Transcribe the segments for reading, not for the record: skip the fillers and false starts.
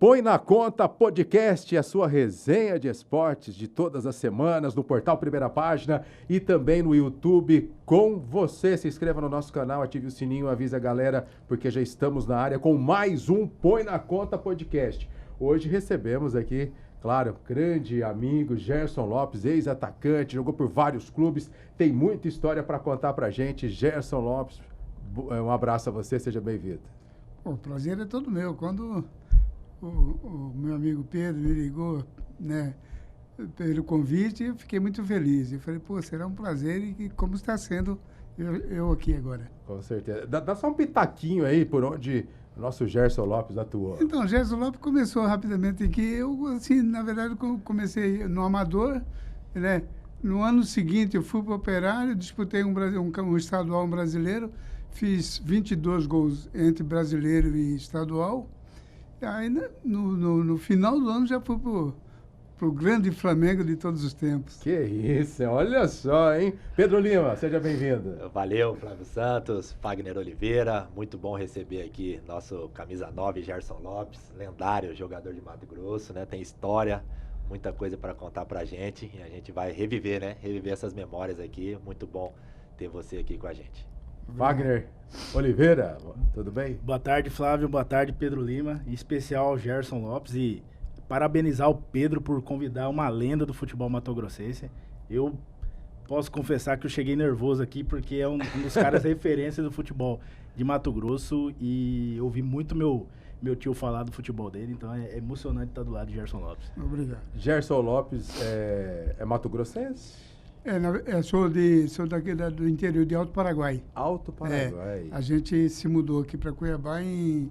Põe na Conta Podcast, a sua resenha de esportes de todas as semanas no portal Primeira Página e também no YouTube com você. Se inscreva no nosso canal, ative o sininho, avise a galera, porque já estamos na área com mais um Põe na Conta Podcast. Hoje recebemos aqui, claro, grande amigo Gerson Lopes, ex-atacante, jogou por vários clubes, tem muita história para contar pra gente. Gerson Lopes, um abraço a você, seja bem-vindo. O prazer é todo meu. Quando o meu amigo Pedro me ligou, né, pelo convite, eu fiquei muito feliz. Eu falei, pô, será um prazer e como está sendo eu aqui agora. Com certeza. Dá só um pitaquinho aí por onde o nosso Gerson Lopes atuou. Então, o Gerson Lopes começou rapidamente aqui. Eu, assim, na verdade, comecei no amador, né? No ano seguinte, eu fui para o Operário, disputei um estadual brasileiro, fiz 22 gols entre brasileiro e estadual. Aí, no final do ano, já fui pro grande Flamengo de todos os tempos. Que isso, olha só, hein? Pedro Lima, seja bem-vindo. Valeu, Flávio Santos, Fagner Oliveira, muito bom receber aqui nosso camisa 9, Gerson Lopes, lendário jogador de Mato Grosso, né? Tem história, muita coisa para contar pra gente e a gente vai reviver, né? Reviver essas memórias aqui, muito bom ter você aqui com a gente. Fagner Oliveira, tudo bem? Boa tarde, Flávio. Boa tarde, Pedro Lima. Em especial ao Gerson Lopes e parabenizar o Pedro por convidar uma lenda do futebol matogrossense. Eu posso confessar que eu cheguei nervoso aqui porque é um dos caras referência do futebol de Mato Grosso e eu ouvi muito meu tio falar do futebol dele, então é emocionante estar do lado de Gerson Lopes. Obrigado. Gerson Lopes é matogrossense? Sou daqui do interior de Alto Paraguai. Alto Paraguai. A gente se mudou aqui para Cuiabá em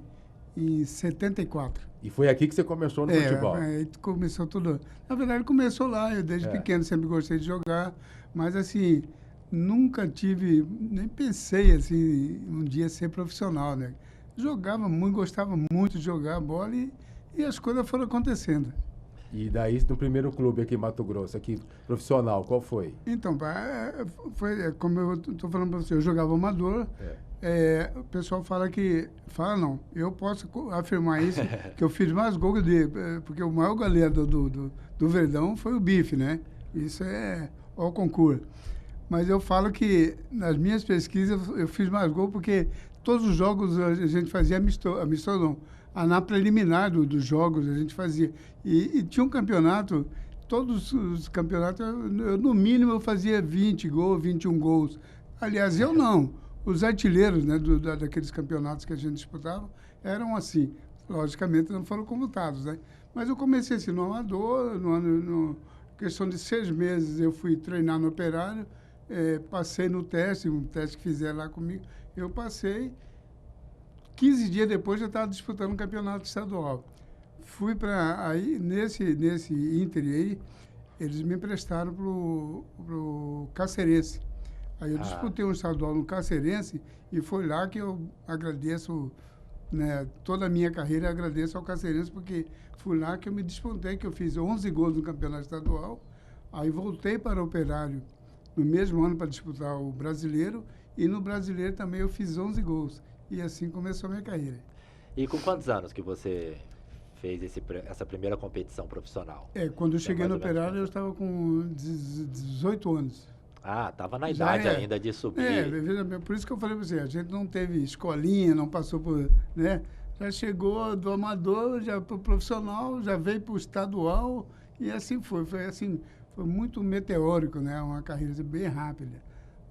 74. E foi aqui que você começou no futebol? Aí começou tudo. Na verdade, começou lá. Eu desde pequeno sempre gostei de jogar, mas assim, nunca tive, nem pensei assim, um dia ser profissional, né? Jogava muito, gostava muito de jogar bola e as coisas foram acontecendo. E daí, no primeiro clube aqui em Mato Grosso, aqui profissional, qual foi? Então, foi como eu estou falando para você, eu jogava amador. O pessoal fala que... Fala não, eu posso afirmar isso, que eu fiz mais gols porque o maior goleiro do Verdão foi o Bife, né? Isso é ao concurso. Mas eu falo que nas minhas pesquisas eu fiz mais gols porque todos os jogos a gente fazia amistoso não. Na preliminar dos jogos a gente fazia. E tinha um campeonato, todos os campeonatos, no mínimo eu fazia 20 gols, 21 gols. Aliás, eu não. Os artilheiros, né, daqueles campeonatos que a gente disputava eram assim. Logicamente não foram comutados, né? Mas eu comecei assim no amador, questão de 6 meses eu fui treinar no Operário, passei no teste, um teste que fizeram lá comigo, eu passei. 15 dias depois eu estava disputando um campeonato estadual. Fui para aí, nesse ínterim aí, eles me emprestaram pro Cacerense. Aí eu disputei um estadual no Cacerense e foi lá que eu agradeço, né, toda a minha carreira, eu agradeço ao Cacerense, porque foi lá que eu me disputei, que eu fiz 11 gols no campeonato estadual. Aí voltei para o Operário no mesmo ano para disputar o Brasileiro e no Brasileiro também eu fiz 11 gols. E assim começou a minha carreira. E com quantos anos que você fez essa primeira competição profissional? Quando eu cheguei no Operário, eu estava com 18 anos. Ah, estava na idade ainda de subir. Por isso que eu falei para você, a gente não teve escolinha, não passou por, né? Já chegou do amador, já para o profissional, já veio para o estadual e assim foi. Foi muito meteórico, né? Uma carreira bem rápida.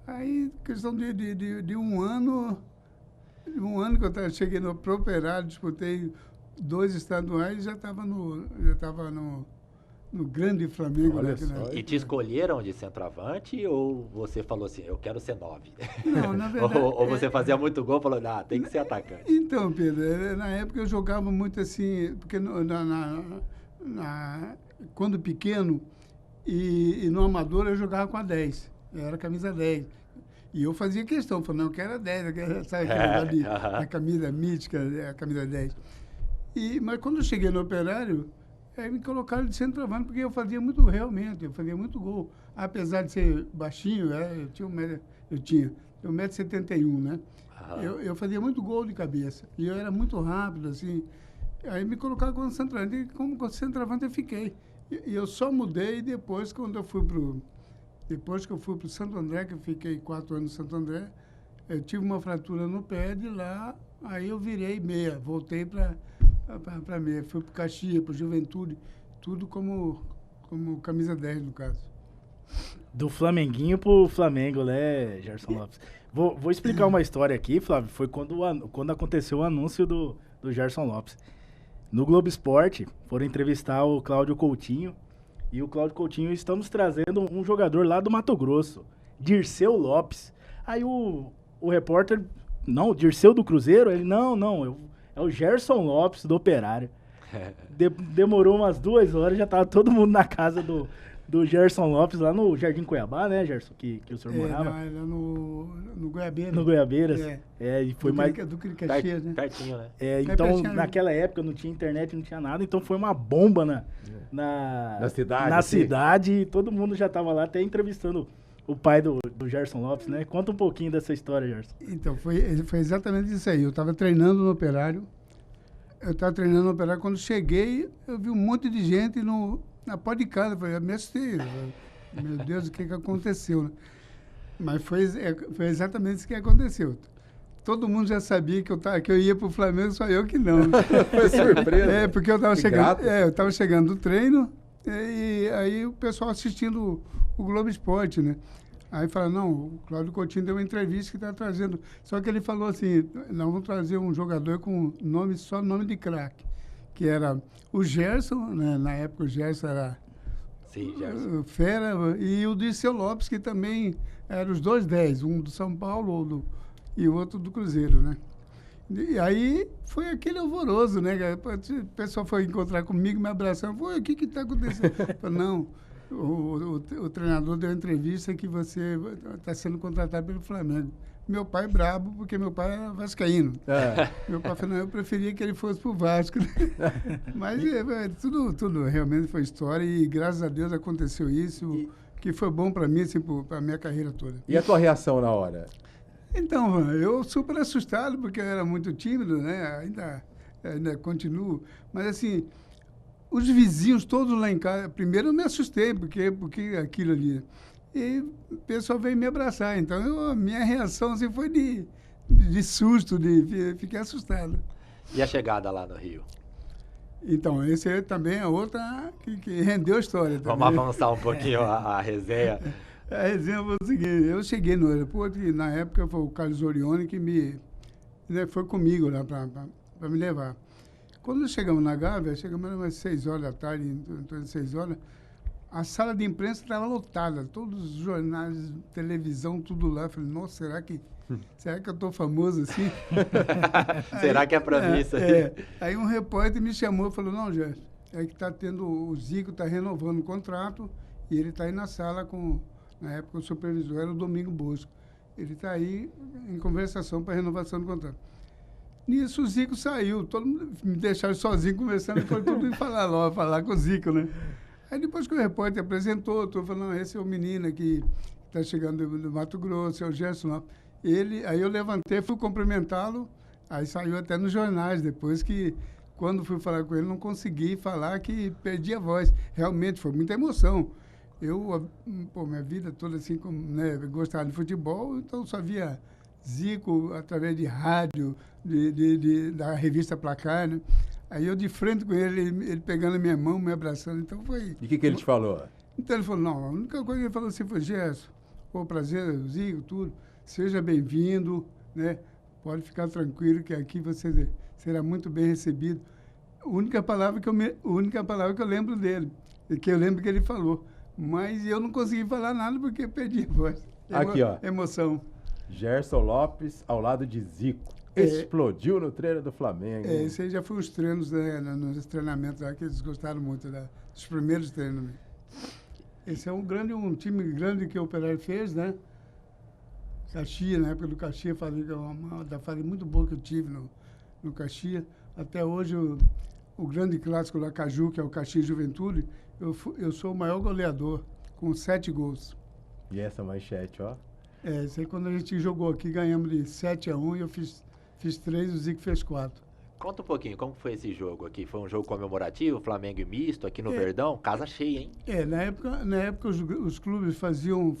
Aí, questão de um ano que eu cheguei no Operário, disputei 2 estaduais e já estava no grande Flamengo. Olha né, só. E te escolheram de centroavante ou você falou assim, eu quero ser 9? Não, na verdade... ou você fazia muito gol e falou, tem que ser atacante. Então, Pedro, na época eu jogava muito assim, porque quando pequeno e no amador eu jogava com a 10, eu era camisa 10. E eu fazia questão, falando, não, eu quero a 10, sabe a camisa mítica, a camisa 10. Mas quando eu cheguei no Operário, me colocaram de centroavante, porque eu fazia muito gol. Apesar de ser baixinho, eu tinha 1,71 m, né? Eu fazia muito gol de cabeça. E eu era muito rápido, assim. Aí me colocaram como centroavante. E como centroavante eu fiquei. E eu só mudei depois, quando eu fui depois que eu fui para o Santo André, que eu fiquei 4 anos no Santo André, eu tive uma fratura no pé, de lá, aí eu virei meia, voltei para meia. Fui para o Caxias, para o Juventude, tudo como camisa 10, no caso. Do Flamenguinho pro Flamengo, né, Gerson Lopes? Vou explicar uma história aqui, Flávio. Foi quando aconteceu o anúncio do Gerson Lopes. No Globo Esporte, foram entrevistar o Cláudio Coutinho. E o Cláudio Coutinho, estamos trazendo um jogador lá do Mato Grosso, Dirceu Lopes. Aí o repórter, não, o Dirceu do Cruzeiro? Ele, não, é o Gerson Lopes do Operário. Demorou umas 2 horas, já tava todo mundo na casa do Gerson Lopes, lá no Jardim Cuiabá, né, Gerson? Que o senhor morava? Lá no Goiabeiras. No Goiabeiras. E foi mais... Do Caxias, né? Pertinho, né? Então, pertinho, naquela época não tinha internet, não tinha nada, então foi uma bomba Na cidade. na assim. cidade, e todo mundo já tava lá, até entrevistando o pai do Gerson Lopes, né? Conta um pouquinho dessa história, Gerson. Então, foi exatamente isso aí. Eu estava treinando no Operário. Quando cheguei, eu vi um monte de gente na porta de casa. Eu falei, me assustei. Meu Deus, o que aconteceu? Né? Mas foi exatamente isso que aconteceu. Todo mundo já sabia que eu ia para o Flamengo, só eu que não. Foi surpresa. Porque eu estava chegando do treino, e aí o pessoal assistindo o Globo Esporte, né? Aí fala, não, o Cláudio Coutinho deu uma entrevista que está trazendo. Só que ele falou assim, nós vamos trazer um jogador com só nome de craque, que era o Gerson, né? Na época o Gerson era fera, e o Dirceu Lopes, que também eram os 2 10, um do São Paulo e o outro do Cruzeiro, né? E aí foi aquele alvoroço, né? O pessoal foi encontrar comigo, me abraçando, o que está acontecendo? Eu falei, não, o treinador deu entrevista que você está sendo contratado pelo Flamengo. Meu pai é brabo, porque meu pai era vascaíno. Meu pai falou, não, eu preferia que ele fosse pro Vasco. Mas tudo realmente foi história, e graças a Deus aconteceu isso, que foi bom para mim, assim, para a minha carreira toda. E a tua reação na hora? Então, eu super assustado, porque eu era muito tímido, né? Ainda continuo. Mas, assim, os vizinhos todos lá em casa, primeiro eu me assustei, porque aquilo ali. E o pessoal veio me abraçar. Então, a minha reação assim, foi de susto, fiquei assustado. E a chegada lá no Rio? Então, esse aí também é outra que rendeu a história. Vamos avançar um pouquinho a resenha. A resenha foi o seguinte, eu cheguei no aeroporto e na época foi o Carlos Orione que foi comigo lá para me levar. Quando chegamos na Gávea, chegamos umas 6 horas da tarde, em torno de 6 horas, a sala de imprensa estava lotada, todos os jornais, televisão, tudo lá. Eu falei, nossa, será que eu estou famoso assim? Será que é para mim isso aí? Aí um repórter me chamou e falou, não, Gerson, é que está tendo, o Zico está renovando o contrato e ele está aí na sala na época o supervisor era o Domingo Bosco. Ele está aí em conversação para renovação do contrato. Nisso o Zico saiu, todo mundo me deixaram sozinho conversando, foi tudo me falar com o Zico, né? Aí depois que o repórter apresentou, eu falei, não, esse é o menino que está chegando do Mato Grosso, é o Gerson. Aí eu levantei, fui cumprimentá-lo, aí saiu até nos jornais, depois que, quando fui falar com ele, não consegui falar, que perdi a voz. Realmente, foi muita emoção. Eu, minha vida toda assim, gostava de futebol, então só via Zico através de rádio, da revista Placar, né? Aí eu de frente com ele pegando a minha mão, me abraçando, então foi... E o que ele te falou? Então ele falou, não, a única coisa que ele falou assim foi, Gerson, prazer, Zico, tudo, seja bem-vindo, né? Pode ficar tranquilo que aqui você será muito bem recebido. A única palavra que eu lembro dele, que eu lembro que ele falou, mas eu não consegui falar nada porque perdi a voz. Aqui, ó. Emoção. Gerson Lopes ao lado de Zico. Explodiu no treino do Flamengo. Esse aí já foi os treinos, né, nos treinamentos lá, que eles gostaram muito, dos primeiros treinos. Né? Esse é um time grande que o Operário fez, né? Caxias, na época do Caxias, uma fase muito boa que eu tive no Caxias. Até hoje, o grande clássico lá, Caju, que é o Caxias Juventude, eu sou o maior goleador, com 7 gols. E essa manchete, ó? Isso aí quando a gente jogou aqui, ganhamos de 7-1 e eu fiz 3, o Zico fez 4. Conta um pouquinho, como foi esse jogo aqui? Foi um jogo comemorativo, Flamengo e misto, aqui no Verdão? Casa cheia, hein? Na época os clubes faziam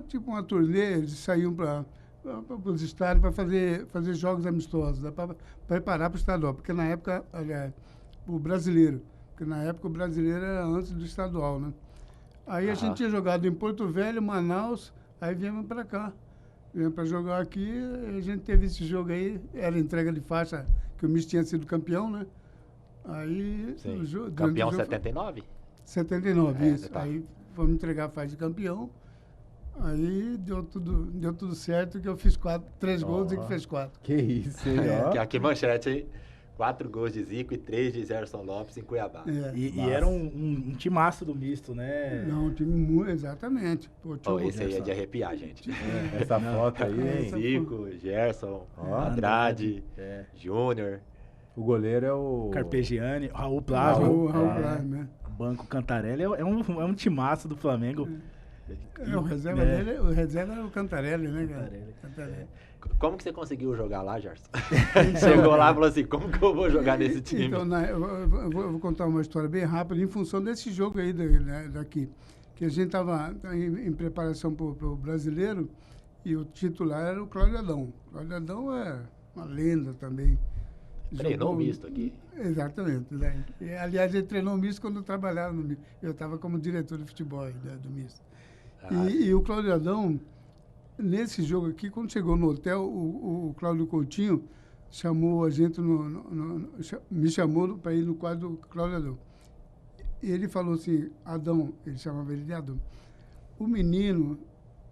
tipo uma turnê, eles saíam para os estádios para fazer jogos amistosos, né, para preparar para o estadual, porque na época, aliás, o brasileiro era antes do estadual, né? Aí a gente tinha jogado em Porto Velho, Manaus, aí viemos para cá. Viemos para jogar aqui, a gente teve esse jogo aí, era entrega de faixa, que o Misto tinha sido campeão, né? Aí... Campeão 79? 79, isso. Tá. Aí fomos entregar a faixa de campeão, aí deu tudo certo, que eu fiz 3 gols e que fez 4. Que isso, hein? ó. Que manchete aí. 4 gols de Zico e 3 de Gerson Lopes em Cuiabá. E era um timaço do misto, né? Não, um time muito, exatamente. Pô, esse aí é de arrepiar, gente. Essa foto aí, hein? Zico, Gerson, Andrade, Júnior. O goleiro é o... Carpegiani, Raul Plasma. Raul Plasma, né? Banco Cantarelli é um timaço do Flamengo. O reserva dele, o reserva era o Cantarelli, né, cara? Cantarelli. Como que você conseguiu jogar lá, Gerson? Chegou lá e falou assim, como que eu vou jogar nesse time? Então, eu vou contar uma história bem rápida em função desse jogo aí daqui. Que a gente estava em preparação para o brasileiro e o titular era o Cláudio Adão. O Cláudio Adão é uma lenda também. Treinou misto aqui. Exatamente. Né? E, aliás, ele treinou misto quando eu trabalhava no misto. Eu estava como diretor de futebol do misto. E o Cláudio Adão, nesse jogo aqui, quando chegou no hotel, o Cláudio Coutinho chamou a gente, me chamou para ir no quadro do Cláudio Adão. E ele falou assim, Adão, ele chamava ele de Adão, o menino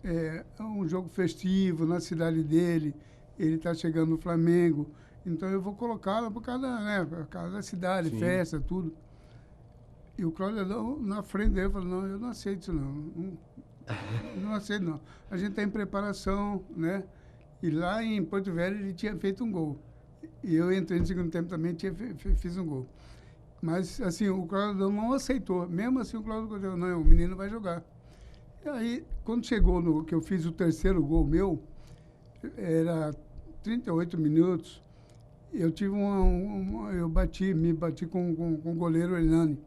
é um jogo festivo na cidade dele, ele está chegando no Flamengo, então eu vou colocá-lo por causa da cidade, sim, festa, tudo. E o Cláudio Adão, na frente dele, falou, não, eu não aceito isso não aceito não. A gente está em preparação, né? E lá em Porto Velho ele tinha feito um gol. E eu entrei no segundo tempo também, fiz um gol. Mas, assim, o Cláudio não aceitou. Mesmo assim, o Cláudio falou, não, o menino vai jogar. E aí, quando chegou que eu fiz o terceiro gol meu, era 38 minutos, eu tive me bati com o goleiro Hernani.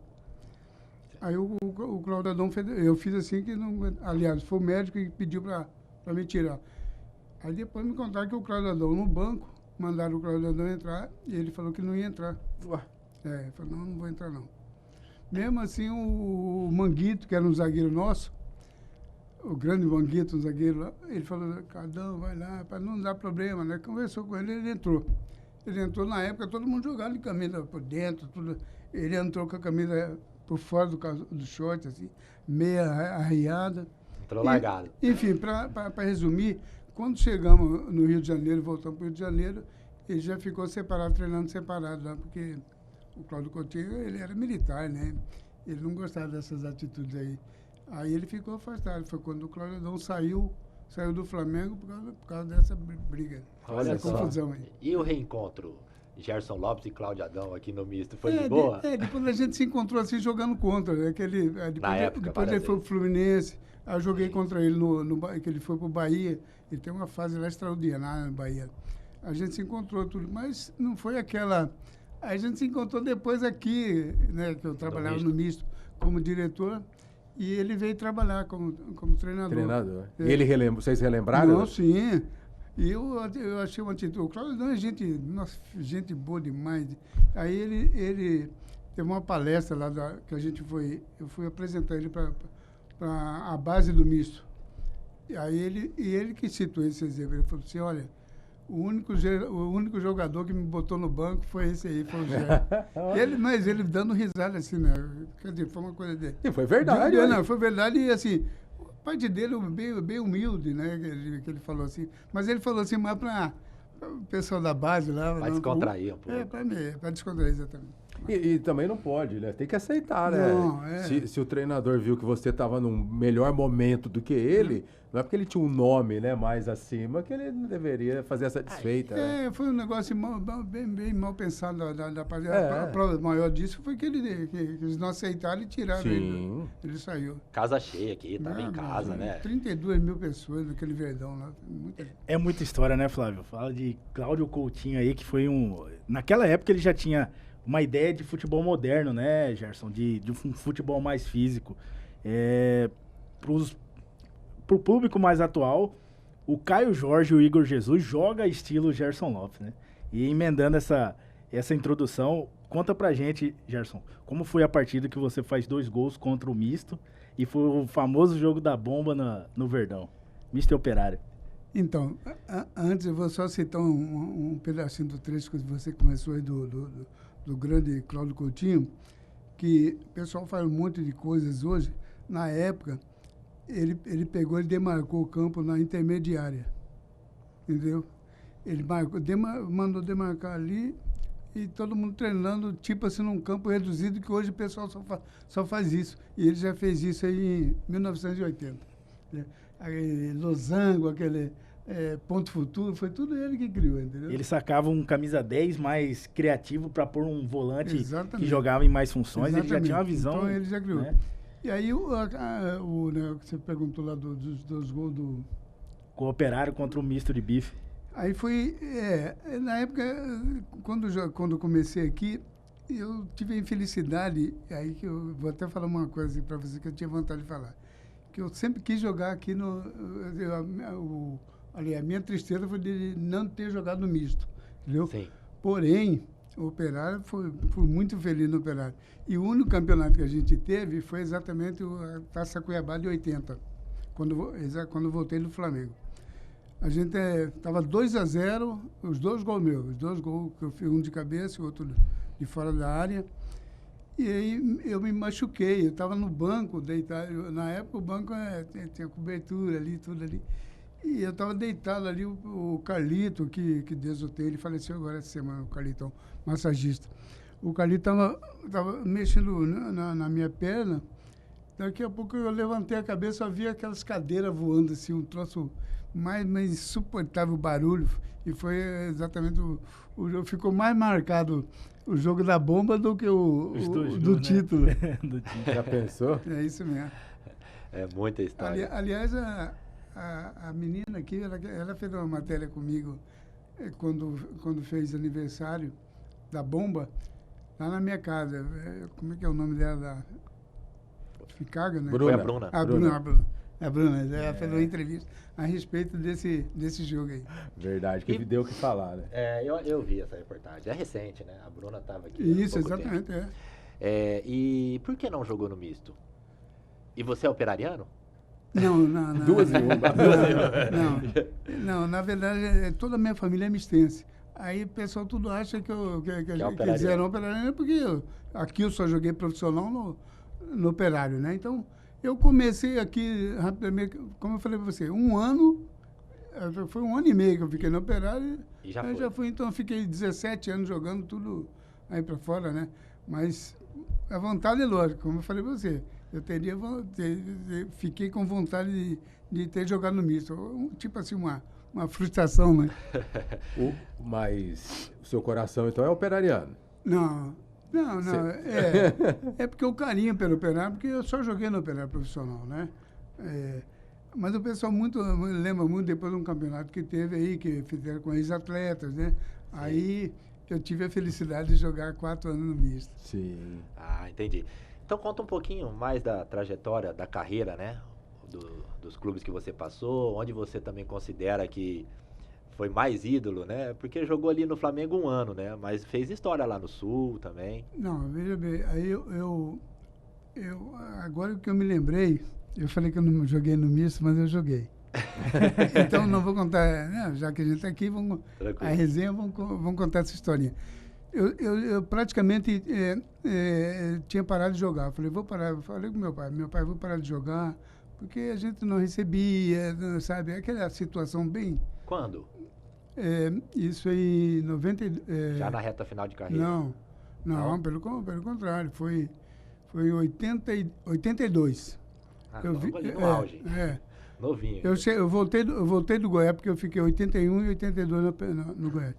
Aí o Cláudio Adão fez, eu fiz assim que não, aliás, foi o médico que pediu para me tirar. Aí depois me contaram que o Cláudio Adão no banco, mandaram o Cláudio Adão entrar e ele falou que não ia entrar. Ele falou, não vou entrar não. Mesmo assim, o Manguito, que era um zagueiro nosso, o grande Manguito, um zagueiro lá, ele falou, Adão, vai lá, para não dar problema, né? Conversou com ele entrou. Ele entrou na época, todo mundo jogava de camisa por dentro, tudo. Ele entrou com a camisa por fora do short, assim, meia arriada. Entrou largado. Enfim, para resumir, quando chegamos no Rio de Janeiro, voltamos para o Rio de Janeiro, ele já ficou separado, treinando separado lá, porque o Cláudio Coutinho, ele era militar, né? Ele não gostava dessas atitudes aí. Aí ele ficou afastado. Foi quando o Cláudio Adão saiu do Flamengo por causa dessa briga. Olha essa confusão aí. E o reencontro? Gerson Lopes e Cláudio Adão aqui no misto, foi de boa? Depois a gente se encontrou assim jogando contra, né? Depois ele foi pro Fluminense, aí eu joguei contra ele que ele foi pro Bahia, ele tem uma fase lá extraordinária no Bahia. A gente se encontrou tudo, mas não foi aquela... A gente se encontrou depois aqui, né? Que eu trabalhava no misto como diretor, e ele veio trabalhar como treinador. E vocês relembraram? Não, sim. E eu achei uma atitude. O Cláudio não é gente boa demais. Aí ele teve uma palestra lá que eu fui apresentar ele para a base do misto. E aí ele que citou esse exemplo. Ele falou assim, olha, o único jogador que me botou no banco foi esse aí, foi o Zé. Mas ele dando risada assim, né? Quer dizer, foi uma coisa dele. E foi verdade. Não, foi verdade e assim... O pai dele bem humilde, né? Que ele falou assim. Mas ele falou assim, mais para o pessoal da base lá. Para descontrair um pouco. Para descontrair, exatamente. E também não pode, né? Tem que aceitar, né? Não, Se o treinador viu que você estava num melhor momento do que ele, não é porque ele tinha um nome, né, mais acima que ele não deveria fazer essa desfeita. Né? Foi um negócio bem mal pensado da parte. A prova maior disso foi que eles não aceitaram e tiraram ele. Ele saiu. Casa cheia aqui, tava em casa, né? 32 mil pessoas naquele Verdão lá. É muita história, né, Flávio? Fala de Cláudio Coutinho aí, que foi naquela época ele já tinha uma ideia de futebol moderno, né, Gerson? De um futebol mais físico. Pro público mais atual, o Caio Jorge e o Igor Jesus joga estilo Gerson Lopes, né? E emendando essa introdução, conta pra gente, Gerson, como foi a partida que você faz 2 gols contra o Misto e foi o famoso jogo da bomba no Verdão, Misto e Operário. Então, antes eu vou só citar um pedacinho do trecho que você começou aí do grande Cláudio Coutinho, que o pessoal fala um monte de coisas hoje. Na época, ele demarcou o campo na intermediária, entendeu? Ele mandou demarcar ali e todo mundo treinando, tipo assim, num campo reduzido, que hoje o pessoal só faz isso. E ele já fez isso aí em 1980. Né? Losango, aquele Ponto Futuro, foi tudo ele que criou, entendeu? Ele sacava um camisa 10 mais criativo para pôr um volante que jogava em mais funções. Exatamente. Ele já tinha uma visão. Então ele já criou. Né? E aí, né, você perguntou lá dos gols do... Com o Operário contra o Misto de Bife. Aí foi... na época, quando comecei aqui, eu tive a infelicidade, aí que eu vou até falar uma coisa para você que eu tinha vontade de falar, que eu sempre quis jogar aqui ali, a minha tristeza foi de não ter jogado no Misto, entendeu? Sim. Porém, o Operário, fui muito feliz no Operário. E o único campeonato que a gente teve foi exatamente a Taça Cuiabá de 80, quando voltei do Flamengo. A gente estava 2-0, os 2 gols meus, os 2 gols que eu fiz, um de cabeça e outro de fora da área. E aí eu me machuquei, eu estava no banco deitado. Na época o banco tinha cobertura ali, tudo ali. E eu estava deitado ali, o Carlito, que Deus o tenha, ele faleceu agora essa semana, o Carlitão, massagista. O Carlito estava mexendo na minha perna. Daqui a pouco eu levantei a cabeça, eu vi aquelas cadeiras voando assim, um troço mais insuportável barulho. E foi exatamente o jogo. Ficou mais marcado o jogo da bomba do que do título. Né? Do título. Já pensou? É isso mesmo. É muita história. Aliás, a menina aqui, ela fez uma matéria comigo quando fez aniversário da bomba, lá na minha casa. Como é que é o nome dela? Chicago, né? Foi a Bruna. A Bruna, ela fez uma entrevista a respeito desse jogo aí. Verdade, que deu o que falar, né? Eu vi essa reportagem. É recente, né? A Bruna estava aqui. Isso, exatamente, E por que não jogou no misto? E você é operariano? Não. Duas em uma. Não, na verdade, toda a minha família é mistense. Aí o pessoal tudo acha que eles eram operarianos, porque aqui eu só joguei profissional no Operário, né? Então, eu comecei aqui, rapidamente, como eu falei para você, foi 1 ano e meio que eu fiquei no Operário. E já fui, então eu fiquei 17 anos jogando tudo aí para fora, né? Mas a vontade é lógica, como eu falei para você. Fiquei com vontade de ter jogado no misto. Tipo assim, uma frustração, né? Mas o seu coração, então, é operariano? Não. É porque o carinho pelo Operário, porque eu só joguei no Operário profissional, né? Mas o pessoal lembra muito depois de um campeonato que teve aí, que fizeram com ex-atletas, né? Sim. Aí eu tive a felicidade de jogar 4 anos no misto. Sim. Ah, entendi. Então conta um pouquinho mais da trajetória, da carreira, né? Dos clubes que você passou, onde você também considera que foi mais ídolo, né? Porque jogou ali no Flamengo 1 ano, né? Mas fez história lá no Sul também. Não, veja bem, aí agora que eu me lembrei, eu falei que eu não joguei no misto, mas eu joguei. Então não vou contar, né? Já que a gente está aqui, a resenha, vamos contar essa historinha. Eu praticamente tinha parado de jogar. Eu falei, vou parar. Falei com meu pai, vou parar de jogar, porque a gente não recebia, sabe? Aquela situação bem... Quando? Isso aí, 90... Já na reta final de carreira? Não, Não, pelo contrário. Foi em 82. Eu vi ali no auge. Novinho. Eu voltei do Goiás, porque eu fiquei 81 e 82 no Goiás.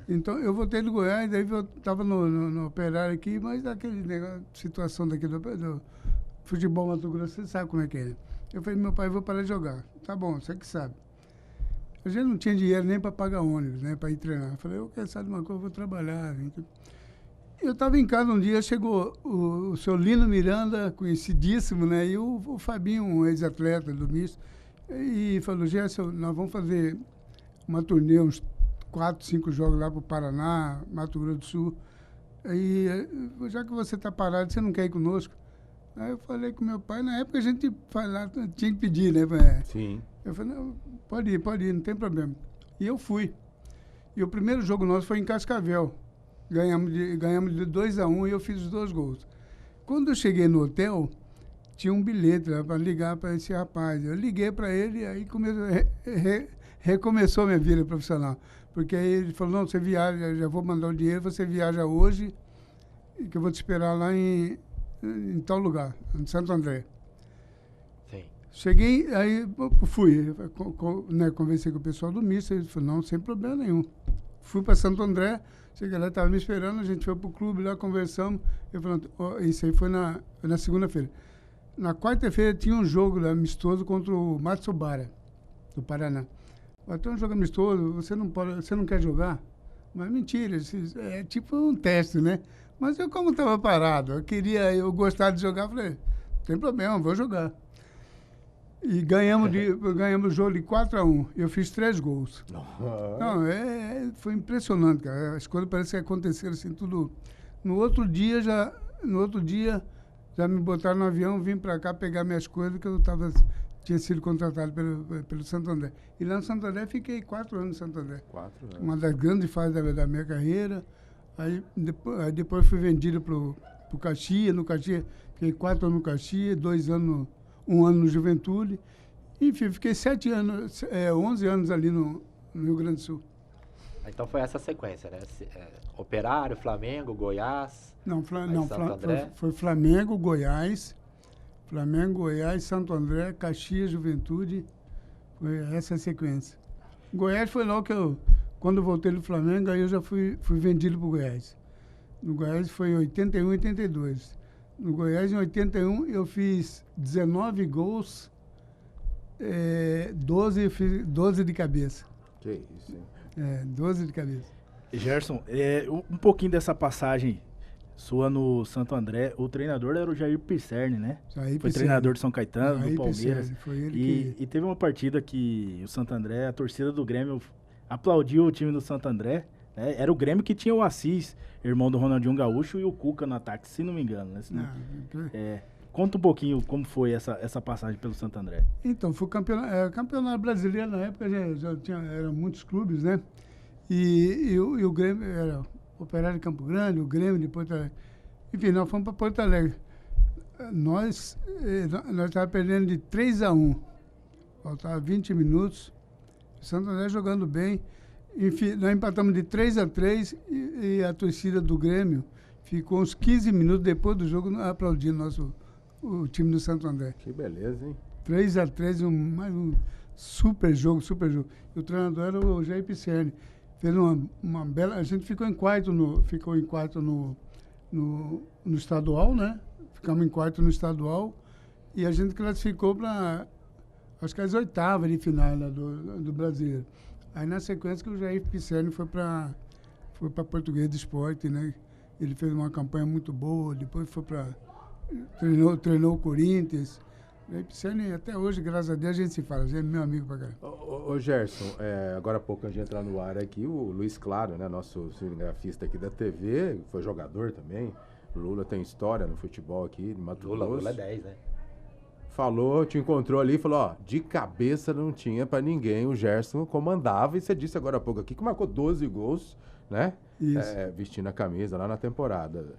Então, eu voltei do Goiás, daí eu estava no Operário aqui, mas aquele negócio, situação daqui do futebol Mato Grosso, você sabe como é que é. Eu falei, meu pai, vou parar de jogar. Tá bom, você que sabe. A gente não tinha dinheiro nem para pagar ônibus, né, para ir treinar. Eu falei, eu quero saber de uma coisa, eu vou trabalhar. Eu estava em casa um dia, chegou o seu Lino Miranda, conhecidíssimo, né, e o Fabinho, um ex-atleta do Misto, e falou, Gerson, nós vamos fazer uma turnê, uns 4, 5 jogos lá para o Paraná, Mato Grosso do Sul. Aí, já que você está parado, você não quer ir conosco? Aí eu falei com meu pai, na época a gente tinha que pedir, né? Sim. Eu falei, não, pode ir, não tem problema. E eu fui. E o primeiro jogo nosso foi em Cascavel. Ganhamos de 2-1 e eu fiz os 2 gols. Quando eu cheguei no hotel, tinha um bilhete lá para ligar para esse rapaz. Eu liguei para ele e aí recomeçou a minha vida profissional. Porque aí ele falou, não, você viaja, já vou mandar o dinheiro, você viaja hoje, que eu vou te esperar lá em tal lugar, em Santo André. Sim. Cheguei, aí fui, né, conversei com o pessoal do Misto, ele falou, não, sem problema nenhum. Fui para Santo André, cheguei lá, estava me esperando, a gente foi para o clube lá, conversamos, eu falei, isso aí foi na segunda-feira. Na quarta-feira tinha um jogo lá, amistoso contra o Matsubara, do Paraná. Tem um jogo amistoso, você não quer jogar? Mas mentira, é tipo um teste, né? Mas eu, como estava parado, eu gostava de jogar, falei, não tem problema, vou jogar. E ganhamos o jogo de 4-1. Eu fiz 3 gols. Não, foi impressionante, cara. As coisas parecem que aconteceram assim, tudo. No outro dia já me botaram no avião, vim para cá pegar minhas coisas, que tinha sido contratado pelo Santo André. E lá no Santo André, fiquei 4 anos no Santo André. 4 anos. Uma das grandes fases da minha carreira. Aí depois fui vendido para o Caxias. No Caxias, fiquei 4 anos no Caxias, 2 anos, 1 ano no Juventude. Enfim, fiquei 11 anos ali no Rio Grande do Sul. Então foi essa sequência, né? Operário, Flamengo, Goiás. Foi Flamengo, Goiás, Santo André, Caxias, Juventude. Foi essa a sequência. Goiás foi logo que quando eu voltei do Flamengo, aí eu já fui vendido para o Goiás. No Goiás foi em 81 e 82. No Goiás, em 81, eu fiz 19 gols, 12 de cabeça. Que isso, hein? 12 de cabeça. Gerson, um pouquinho dessa passagem sua no Santo André, o treinador era o Jair Pisserni, né? Foi treinador de São Caetano, do Palmeiras. Foi ele e teve uma partida que o Santo André, a torcida do Grêmio aplaudiu o time do Santo André, né? Era o Grêmio que tinha o Assis, irmão do Ronaldinho Gaúcho, e o Cuca no ataque, se não me engano, né? Conta um pouquinho como foi essa passagem pelo Santo André. Então, foi campeonato brasileiro na época, eram muitos clubes, né? E o Grêmio era Operário de Campo Grande, o Grêmio de Porto Alegre. Enfim, nós fomos para Porto Alegre. Nós estávamos perdendo de 3-1. Faltava 20 minutos. O Santo André jogando bem. Enfim, nós empatamos de 3-3 e a torcida do Grêmio ficou uns 15 minutos depois do jogo aplaudindo o time do Santo André. Que beleza, hein? 3-3, um super jogo. E o treinador era o Jair Pisserni. Fez uma bela... A gente ficou em quarto no estadual, né? Ficamos em quarto no estadual e a gente classificou para, acho que as 8ª de final lá do Brasileiro. Aí na sequência que o Jair Pisserni foi para Português de Esporte, né? Ele fez uma campanha muito boa, depois foi para... Treinou o Corinthians. Jair Pisserni, até hoje, graças a Deus, a gente se fala. A gente é meu amigo pra cá. Ô Gerson, agora há pouco, antes de entrar no ar aqui, o Luiz Claro, né, nosso cinegrafista aqui da TV, foi jogador também. O Lula tem história no futebol aqui, de Mato Grosso. Lula é 10, né? Falou, te encontrou ali e falou, ó, de cabeça não tinha pra ninguém, o Gerson comandava, e você disse agora há pouco aqui que marcou 12 gols, né? Isso. Vestindo a camisa lá na temporada.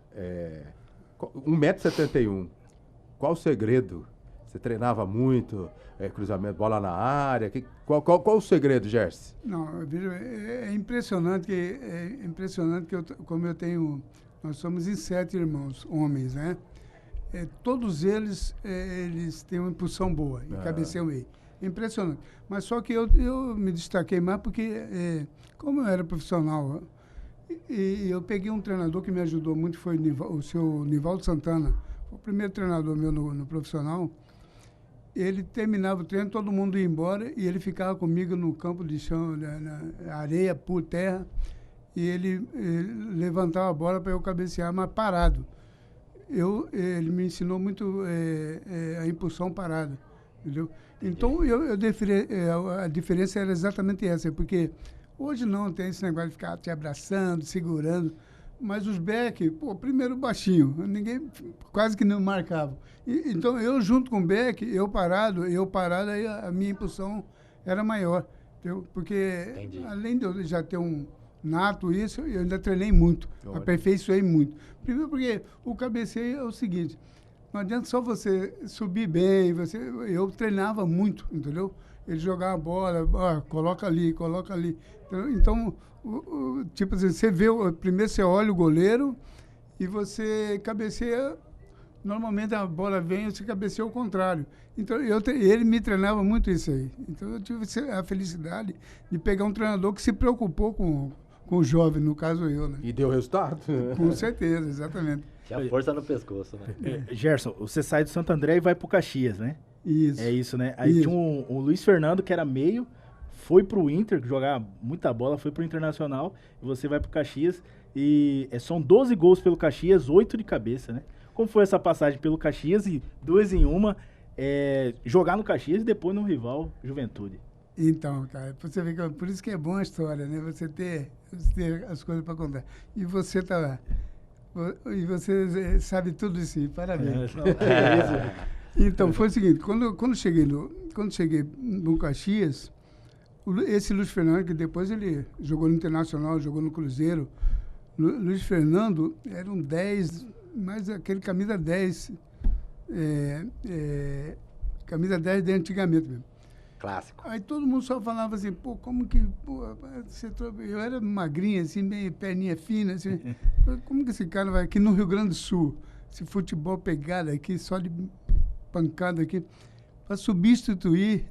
1,71 m. Qual o segredo? Você treinava muito, cruzamento, bola na área. Qual o segredo, Gerson? Não, veja, é impressionante que como eu tenho Nós somos em 7 irmãos, homens, né? Todos eles têm uma impulsão boa e cabeceiam bem. Impressionante. Mas só que eu me destaquei mais porque, como eu era profissional, e eu peguei um treinador que me ajudou muito, foi o seu Nivaldo Santana, o primeiro treinador meu no profissional. Ele terminava o treino, todo mundo ia embora e ele ficava comigo no campo de chão, na areia, por terra, e ele levantava a bola para eu cabecear, mas parado. Ele me ensinou muito a impulsão parada, entendeu? Então, a diferença era exatamente essa, porque hoje não tem esse negócio de ficar te abraçando, segurando, mas os back, primeiro baixinho, ninguém quase que não marcava. Então, eu junto com o back, eu parado, aí a minha impulsão era maior, entendeu? Porque Entendi. Além de eu já ter um nato isso, eu ainda treinei muito, aperfeiçoei muito. Primeiro porque o cabeceio é o seguinte, não adianta só você subir bem, eu treinava muito, entendeu? Ele jogava a bola, coloca ali. Então, tipo assim, você vê, primeiro você olha o goleiro e você cabeceia, normalmente a bola vem e você cabeceia ao contrário. Então, ele me treinava muito isso aí. Então, eu tive a felicidade de pegar um treinador que se preocupou com o jovem, no caso eu, né? E deu resultado? Com certeza, exatamente. Tinha força no pescoço, né? Gerson, você sai do Santo André e vai pro Caxias, né? Isso. É isso, né? Aí Isso. tinha o Luiz Fernando, que era meio, foi pro Inter, jogar muita bola, foi pro Internacional, e você vai pro Caxias, e são 12 gols pelo Caxias, 8 de cabeça, né? Como foi essa passagem pelo Caxias e 2 em 1, jogar no Caxias e depois no rival Juventude? Então, cara, você vê que por isso que é bom a história, né? Você ter as coisas para contar. E você tá lá. E você sabe tudo isso, parabéns. Então, foi o seguinte, quando cheguei no Caxias, esse Luiz Fernando, que depois ele jogou no Internacional, jogou no Cruzeiro, Luiz Fernando era um 10, mas aquele camisa 10, camisa 10 de antigamente mesmo. Clássico. Aí todo mundo só falava assim, como que... eu era magrinha, assim, meio perninha fina, assim. Como que esse cara vai aqui no Rio Grande do Sul, esse futebol pegado aqui, só de pancada aqui, para substituir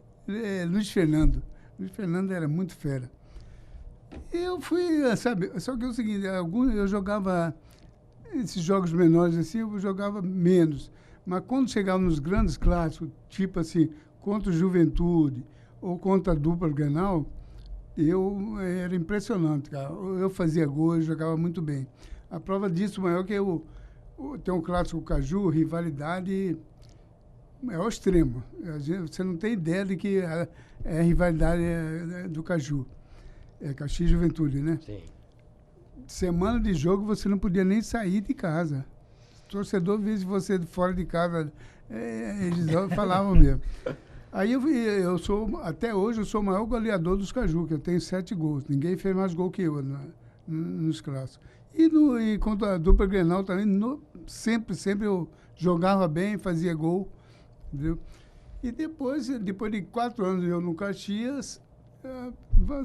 Luiz Fernando. Luiz Fernando era muito fera. Eu fui, sabe, só que é o seguinte, eu jogava esses jogos menores assim, eu jogava menos. Mas quando chegava nos grandes clássicos, tipo assim, contra o Juventude ou contra a dupla Grenal, era impressionante, cara. Eu fazia gol, eu jogava muito bem. A prova disso maior que tem um clássico Caju, rivalidade ao extremo. Você não tem ideia de que é a rivalidade do Caju. É Caxias e Juventude, né? Sim. Semana de jogo você não podia nem sair de casa. O torcedor via você fora de casa, eles falavam mesmo. Aí até hoje eu sou o maior goleador dos Caju, que eu tenho 7 gols. Ninguém fez mais gol que eu nos clássicos. E contra a dupla Grenal também, sempre eu jogava bem, fazia gol, entendeu? E depois de 4 anos eu no Caxias,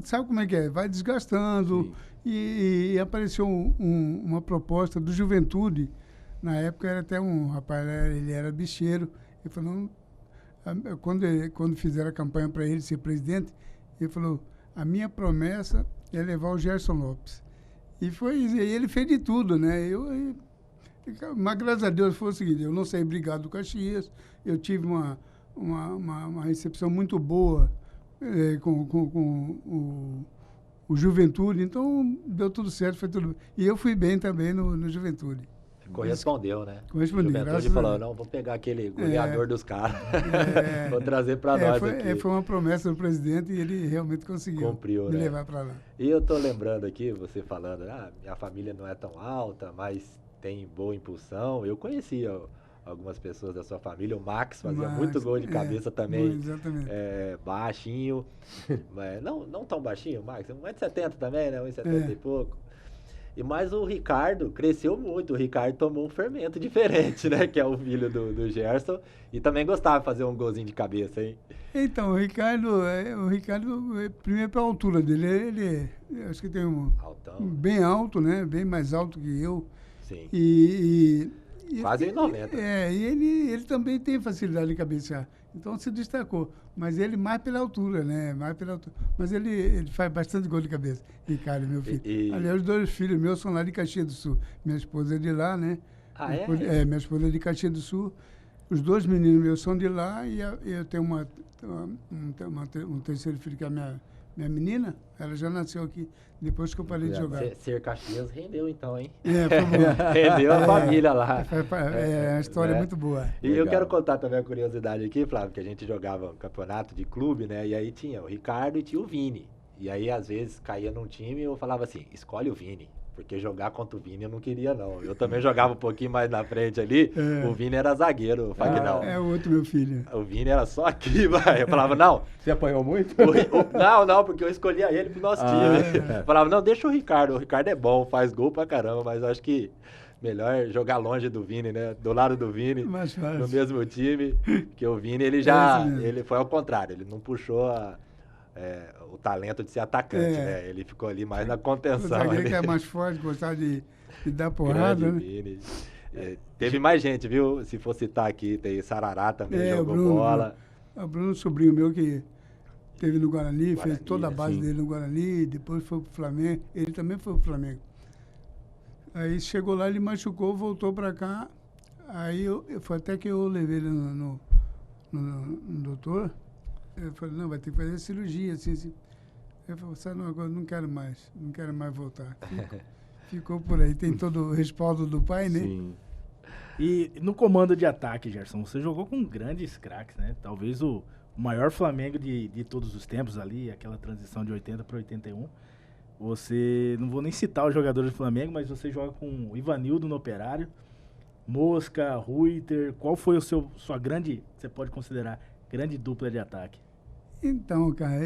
sabe como é que é? Vai desgastando. E apareceu uma proposta do Juventude. Na época era até um rapaz, ele era bicheiro. Ele falou, quando fizeram a campanha para ele ser presidente, ele falou, a minha promessa é levar o Gerson Lopes. E ele fez de tudo, né? Mas graças a Deus foi o seguinte, eu não saí brigado do Caxias, eu tive uma recepção muito boa com o Juventude, então deu tudo certo, foi tudo. E eu fui bem também no Juventude. Correspondeu, né? Correspondi, Juventude falou, não, vou pegar aquele goleador dos caras, vou trazer para nós aqui. Foi uma promessa do presidente e ele realmente conseguiu cumpriu, me né? levar para lá. E eu tô lembrando aqui, você falando, minha família não é tão alta, mas tem boa impulsão. Eu conhecia algumas pessoas da sua família, o Max fazia muito gol de cabeça também. Exatamente. Baixinho, mas não tão baixinho, Max, 1,70 m também, né? 1,70 m e pouco. Mas o Ricardo cresceu muito, o Ricardo tomou um fermento diferente, né? Que é o filho do Gerson, e também gostava de fazer um golzinho de cabeça, hein? Então, o Ricardo primeiro pela altura dele, ele acho que tem Altão. bem alto, né? Bem mais alto que eu. Sim. E quase 1,90. E ele também tem facilidade de cabecear. Então se destacou. Mas ele mais pela altura, né? Mais pela altura. Mas ele faz bastante gol de cabeça. Ricardo, meu filho. Aliás, os 2 filhos meus são lá de Caxias do Sul. Minha esposa é de lá, né? Ah, é? Minha esposa é de Caxias do Sul. Os 2 meninos meus são de lá e eu tenho um terceiro filho que é a minha menina. Ela já nasceu aqui depois que eu parei de jogar. Ser Caxias rendeu então, hein? Por favor. Rendeu a família lá. É uma história muito boa. E eu quero contar também a curiosidade aqui, Flávio, que a gente jogava um campeonato de clube, né? E aí tinha o Ricardo e tinha o Vini. E aí, às vezes, caía num time e eu falava assim, escolhe o Vini. Porque jogar contra o Vini eu não queria, não. Eu também jogava um pouinho mais na frente ali. O Vini era zagueiro, o Fagnão. É o outro meu filho. O Vini era só aqui, vai. Eu falava, não. Você apanhou muito? Não, porque eu escolhia ele pro nosso time. Eu falava, não, deixa o Ricardo é bom, faz gol pra caramba, mas eu acho que melhor jogar longe do Vini, né? Do lado do Vini, no mesmo time. Que o Vini, ele foi ao contrário, ele não puxou o talento de ser atacante, né? Ele ficou ali mais na contenção. O zagueiro que é mais forte, gostava de dar porrada, né? Vini. Teve mais gente, viu? Se for citar aqui, tem Sarará também, jogou bola. O Bruno, sobrinho meu, que teve no Guarani, fez toda a base dele no Guarani, depois foi pro Flamengo. Ele também foi pro Flamengo. Aí chegou lá, ele machucou, voltou pra cá. Aí foi até que eu levei ele no doutor. Eu falei, não, vai ter que fazer cirurgia, assim. Ele falou, sabe uma coisa, não quero mais voltar. Ficou por aí, tem todo o respaldo do pai, né? Sim. E no comando de ataque, Gerson, você jogou com grandes craques, né? Talvez o maior Flamengo de todos os tempos ali, aquela transição de 80 para 81. Você, não vou nem citar os jogadores do Flamengo, mas você joga com o Ivanildo no Operário, Mosca, Ruiter. Qual foi sua grande, você pode considerar, grande dupla de ataque? Então, cara,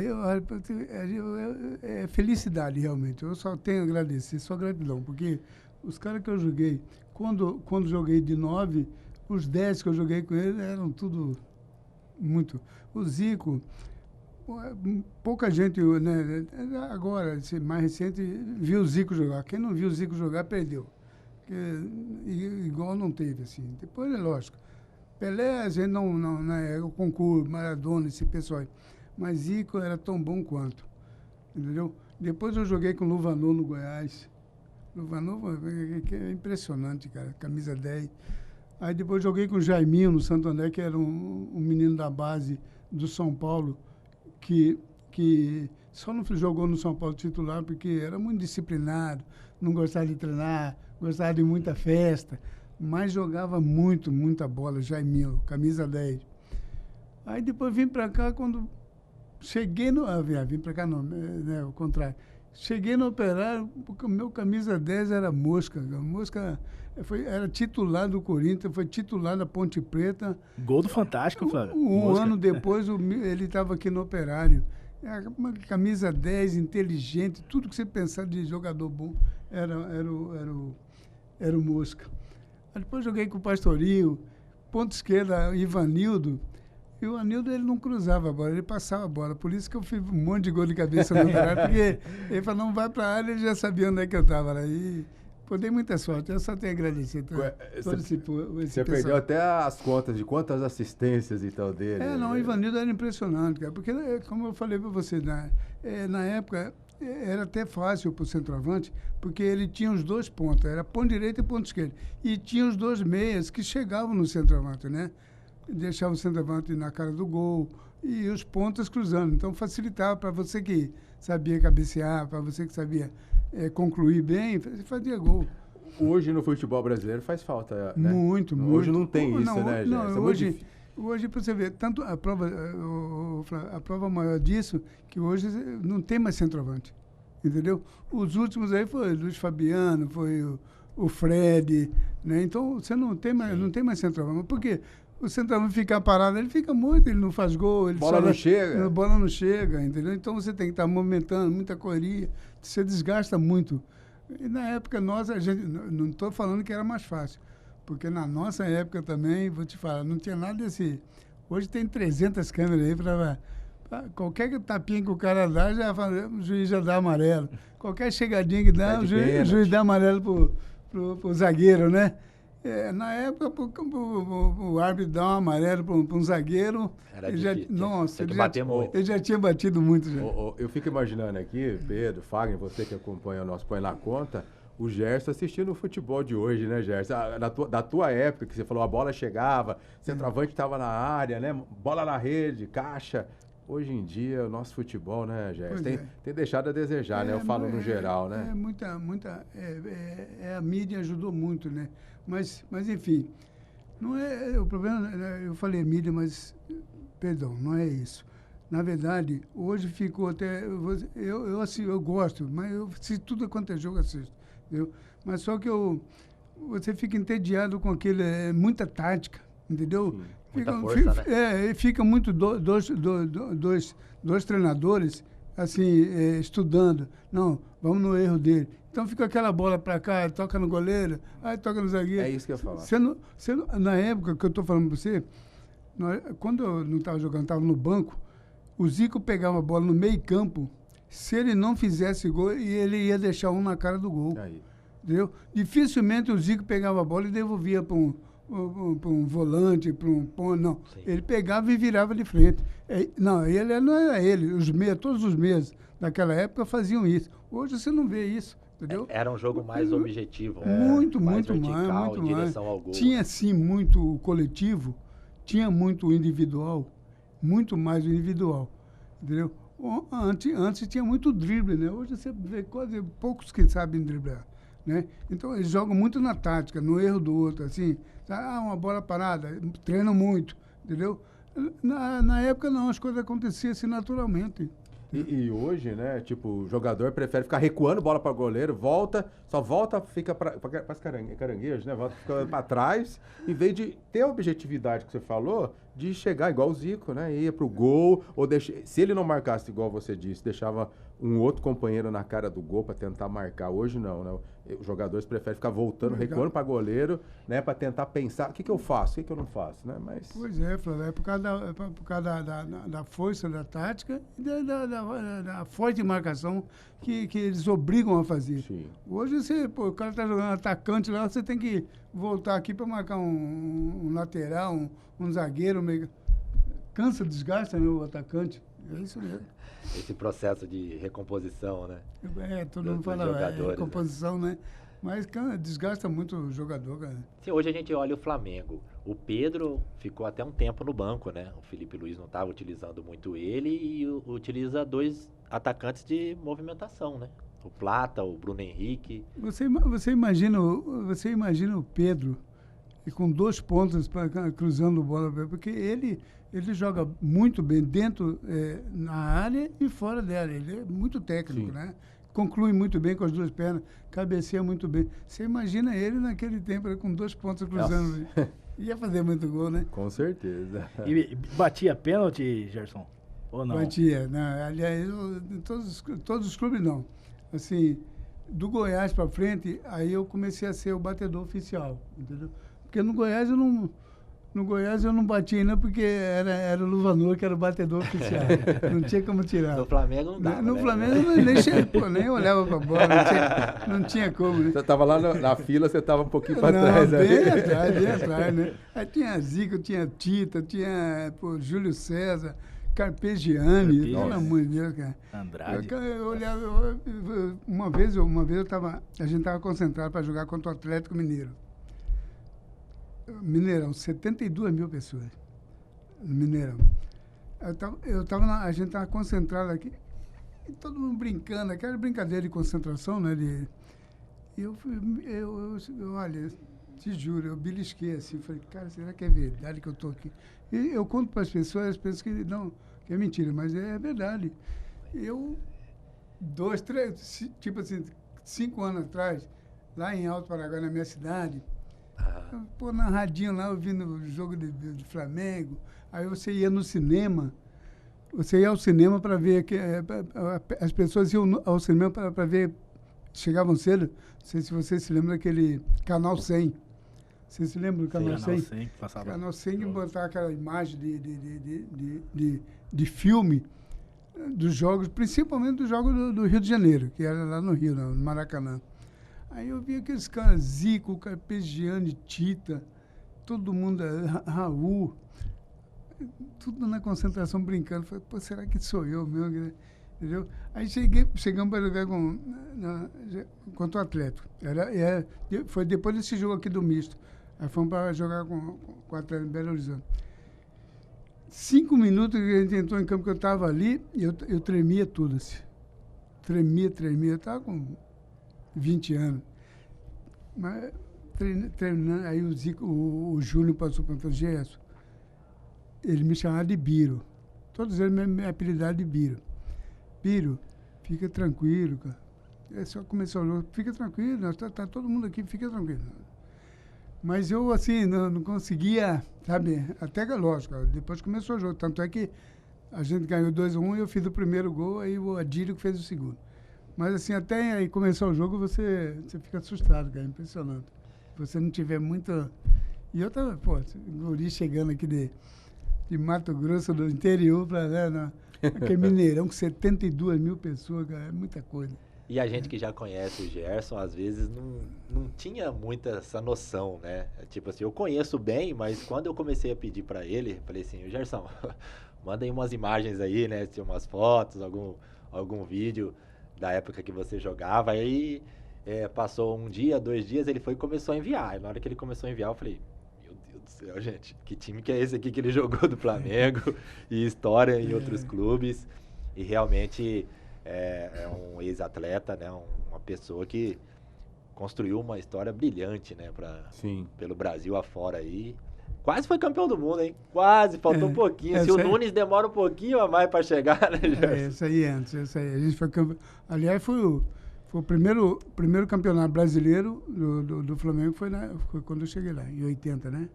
é felicidade realmente. Eu só tenho a agradecer, só gratidão, porque os caras que eu joguei, quando joguei de 9, os 10 que eu joguei com eles eram tudo muito. O Zico, pouca gente, né, agora, mais recente, viu o Zico jogar. Quem não viu o Zico jogar, perdeu. Igual não teve, assim. Depois é lógico. Pelé, a gente não é o concurso, Maradona, esse pessoal aí. Mas Zico era tão bom quanto, entendeu? Depois eu joguei com o Luvanor no Goiás. Luvanor é impressionante, cara, camisa 10. Aí depois joguei com o Jaiminho no Santo André, que era um menino da base do São Paulo, que só não jogou no São Paulo titular porque era muito disciplinado, não gostava de treinar, gostava de muita festa, mas jogava muita bola, Jaiminho, camisa 10. Aí depois vim para cá, quando cheguei no... vim para cá não, né, o contrário. Cheguei no Operário, porque o meu camisa 10 era Mosca. Mosca era titular do Corinthians, foi titular da Ponte Preta. Gol do Fantástico, Flávio. Um ano depois, ele estava aqui no Operário. Uma camisa 10, inteligente, tudo que você pensar de jogador bom era o Mosca. Aí depois joguei com o Pastorinho, ponta esquerda, Ivanildo. E o Anildo, ele não cruzava a bola, ele passava a bola. Por isso que eu fiz um monte de gol de cabeça no Operário, porque ele falou, não vai para a área, ele já sabia onde é que eu estava lá. E pô, dei muita sorte, eu só tenho a agradecer todo esse Você perdeu até as contas de quantas assistências então dele. Não, o Ivanildo era impressionante, cara, porque, como eu falei para você, na época era até fácil para o centroavante, porque ele tinha os 2 pontas, era ponto direito e ponto esquerdo. E tinha os 2 meias que chegavam no centroavante, né? Deixava o centroavante na cara do gol e os pontas cruzando. Então, facilitava para você que sabia cabecear, para você que sabia concluir bem, fazia gol. Hoje, no futebol brasileiro, faz falta, né? Muito. Hoje não tem isso, né, Gerson? Não, hoje, para você ver, tanto a prova maior disso, que hoje não tem mais centroavante, entendeu? Os últimos aí foi o Luiz Fabiano, foi o Fred, né? Então, você não tem mais centroavante. Por quê? O centroavante ficar parado, ele fica morto, ele não faz gol. Bola não chega. A bola não chega, entendeu? Então você tem que estar movimentando, muita correria, você desgasta muito. E na época nossa, a gente, não estou falando que era mais fácil, porque na nossa época também, vou te falar, não tinha nada desse... Hoje tem 300 câmeras aí para... Qualquer tapinha que o cara dá, o juiz já dá amarelo. Qualquer chegadinha que dá, o juiz dá amarelo pro pro zagueiro, né? Na época, o árbitro dar um amarelo para um zagueiro... Era difícil. Nossa, ele já tinha batido muito. Já. Eu fico imaginando aqui, Pedro, Fagner, você que acompanha o nosso Põe na Conta, o Gerson assistindo o futebol de hoje, né, Gerson? Da tua época, que você falou, a bola chegava, centroavante estava na área, né? Bola na rede, caixa. Hoje em dia, o nosso futebol, né, Gerson, tem deixado a desejar, né? Eu falo no geral, né? A mídia ajudou muito, né? Mas enfim, não é o problema, eu falei mídia, mas, perdão, não é isso. Na verdade, hoje ficou até, eu gosto, mas eu assisto tudo quanto é jogo, assisto, entendeu? Mas só que você fica entediado com aquele, muita tática, entendeu? Muita força, né? Fica muito dois treinadores, assim, estudando. Não, vamos no erro dele. Então fica aquela bola para cá, toca no goleiro, aí toca no zagueiro. É isso que eu ia falar. Na época que eu estou falando para você, quando eu não estava jogando, estava no banco, o Zico pegava a bola no meio campo, se ele não fizesse gol, ele ia deixar um na cara do gol. Aí. Entendeu? Dificilmente o Zico pegava a bola e devolvia para um volante, para um ponto, não. Sim. Ele pegava e virava de frente. Não era ele, todos os meias daquela época faziam isso. Hoje você não vê isso, entendeu? Era um jogo mais objetivo. Muito mais mais. em direção ao gol. Tinha sim muito coletivo, tinha muito individual, muito mais o individual, entendeu? Antes tinha muito drible, né? Hoje você vê quase poucos que sabem driblar, né? Então eles jogam muito na tática, no erro do outro, assim, uma bola parada, treinam muito, entendeu? Na época não, as coisas aconteciam assim naturalmente. E hoje, né, tipo, o jogador prefere ficar recuando bola para o goleiro, só volta, fica para as caranguejos, né, fica para trás, em vez de ter a objetividade que você falou, de chegar igual o Zico, né, ia pro gol, ou se ele não marcasse igual você disse, deixava um outro companheiro na cara do gol para tentar marcar. Hoje não, né? Os jogadores preferem ficar voltando, recuando para goleiro, né, para tentar pensar, o que eu faço, o que eu não faço, né? Mas... Pois é, Flávio, é por causa da força da tática e da forte marcação que eles obrigam a fazer. Sim. Hoje o cara está jogando atacante lá, você tem que voltar aqui para marcar um lateral, um zagueiro, meio... cansa, desgasta, né, o atacante. É isso mesmo. Esse processo de recomposição, né? Todo mundo fala recomposição, né? Mas desgasta muito o jogador, cara. Sim, hoje a gente olha o Flamengo. O Pedro ficou até um tempo no banco, né? O Felipe Luiz não estava utilizando muito ele e utiliza dois atacantes de movimentação, né? O Plata, o Bruno Henrique. Você imagina o Pedro e com 2 pontas cruzando bola, porque ele joga muito bem dentro, na área e fora dela. Ele é muito técnico, né? Conclui muito bem com as 2 pernas, cabeceia muito bem. Você imagina ele naquele tempo com 2 pontas cruzando. Ia fazer muito gol, né? Com certeza. E batia pênalti, Gerson? Ou não? Batia. Não, aliás, todos os clubes não. Assim, do Goiás para frente, aí eu comecei a ser o batedor oficial, entendeu? Porque no Goiás eu não batia ainda porque era o Luvanor que era o batedor oficial. Não tinha como tirar. No Flamengo não dava, No né? Flamengo nem olhava pra bola, não tinha como, né? Você estava lá na fila, você estava um pouquinho para trás. Bem atrás, né? Aí tinha Zico, tinha Tita, tinha Júlio César, Carpegiani, pelo amor de Deus, cara. Andrade. Eu olhava, uma vez a gente estava concentrado para jogar contra o Atlético Mineiro. Mineirão, 72 mil pessoas no Mineirão. A gente estava concentrado aqui, e todo mundo brincando, aquela brincadeira de concentração, né? Olha, te juro, eu belisquei assim, falei, cara, será que é verdade que eu estou aqui? E eu conto para as pessoas que não, que é mentira, mas é verdade. Eu, 2, 3, tipo assim, 5 anos atrás, lá em Alto Paraguai, na minha cidade, na radinho lá, ouvindo o jogo de Flamengo. Aí você ia no cinema, você ia ao cinema para ver, as pessoas iam ao cinema para ver, chegavam cedo, não sei se você se lembra daquele Canal 100. Você se lembra do Canal 100? Canal 100 que passava. Canal 100 que botava aquela imagem de filme dos jogos, principalmente dos jogos do Rio de Janeiro, que era lá no Rio, no Maracanã. Aí eu vi aqueles caras, Zico, Carpegiani, Tita, todo mundo, Raul, tudo na concentração brincando. Falei, pô, será que sou eu mesmo? Entendeu? Aí chegamos para jogar contra o Atlético. Foi depois desse jogo aqui do misto. Aí fomos para jogar com o Atlético em Belo Horizonte. 5 minutos que a gente entrou em campo, que eu estava ali, eu tremia tudo assim. Tremia. Eu estava com 20 anos. Mas treinando, aí o Zico, o Júnior passou para o Gerson. Ele me chamava de Biro. Todos eles me apelidaram de Biro. Biro, fica tranquilo, cara. É só começar o jogo. Fica tranquilo, tá todo mundo aqui, fica tranquilo. Mas eu, assim, não conseguia, sabe? Até que, lógico, depois começou o jogo. Tanto é que a gente ganhou 2-1 e eu fiz o primeiro gol, aí o Adílio fez o segundo. Mas, assim, até aí começar o jogo, você fica assustado, cara. Impressionante. Se você não tiver muita... E eu tava, pô, guri chegando aqui de Mato Grosso, do interior, para aquele Mineirão com 72 mil pessoas, cara, é muita coisa. E a gente que já conhece o Gerson, às vezes não tinha muita essa noção, né? Tipo assim, eu conheço bem, mas quando eu comecei a pedir para ele, falei assim, Gerson, manda aí umas imagens aí, né? Umas fotos, algum vídeo da época que você jogava. Aí passou 1 dia, 2 dias, ele foi e começou a enviar. E na hora que ele começou a enviar, eu falei, meu Deus do céu, gente, que time que é esse aqui que ele jogou do Flamengo? E história em outros clubes. E realmente... É um ex-atleta, né? Uma pessoa que construiu uma história brilhante, né? Pelo Brasil afora aí. Quase foi campeão do mundo, hein? Quase, faltou um pouquinho. Se o Nunes demora um pouquinho a mais para chegar, né, Gerson? Isso aí antes, isso aí. A gente foi campeão. Aliás, foi o primeiro campeonato brasileiro do Flamengo, foi quando eu cheguei lá, em 80, né?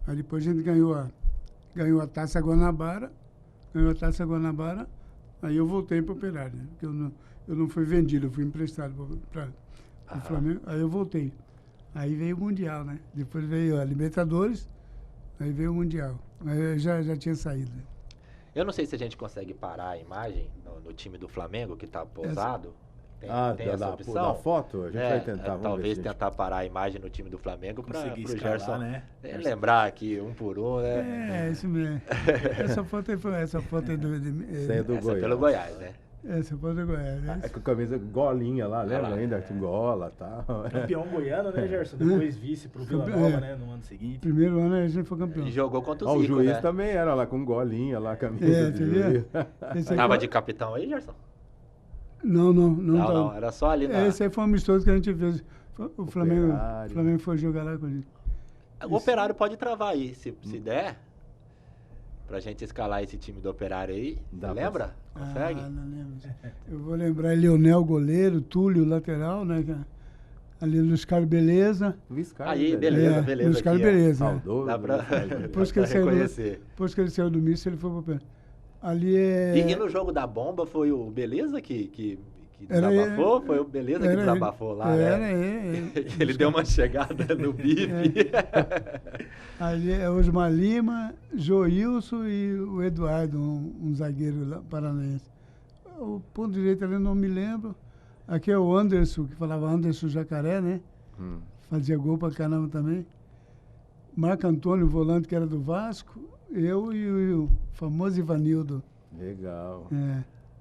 Aí depois a gente ganhou a Taça Guanabara, aí eu voltei para o Operário, né? Porque eu não fui vendido, eu fui emprestado para o Flamengo, aí eu voltei. Aí veio o Mundial, né? Depois veio a Libertadores, aí veio o Mundial. Aí eu já tinha saído. Né? Eu não sei se a gente consegue parar a imagem no time do Flamengo, que está posado. Tem essa opção? Da foto? A gente vai tentar. Talvez tentar parar a imagem no time do Flamengo para o Gerson, né? Lembrar aqui um por um, né? Isso mesmo. Essa foto é do Goiás. Pelo Goiás, né? Essa foto é do Goiás. É com a camisa golinha lá, lembra ainda? Gola e tal. Campeão goiano, né, Gerson? Depois vice pro Vila Nova, né? No ano seguinte. Primeiro ano a gente foi campeão. E jogou contra o Zico, o juiz né? também era lá com golinha, lá a camisa do juiz. Tava de capitão aí, Gerson? Não, era só ali na... Esse aí foi um amistoso que a gente fez. O Flamengo foi jogar lá com a gente. O Operário pode travar aí, se der, pra gente escalar esse time do Operário aí. Lembra? Consegue? Não lembro. Eu vou lembrar Leonel, goleiro, Túlio, lateral, né? Ali Luiz Carlos Beleza. Aí, beleza. Luiz Carlos Beleza. Saudoso. Dá pra depois que ele saiu do Misto, ele foi pro Operário. Ali E no jogo da bomba foi o Beleza que desabafou? Foi o Beleza que desabafou lá, né? Ele deu uma chegada no bife. Ali é Osmar Lima, Joilson e o Eduardo, um zagueiro lá, paranaense. O ponto direito ali eu não me lembro. Aqui é o Anderson, que falava Anderson Jacaré, né? Fazia gol pra caramba também. Marco Antônio, volante, que era do Vasco. Eu e o famoso Ivanildo. Legal.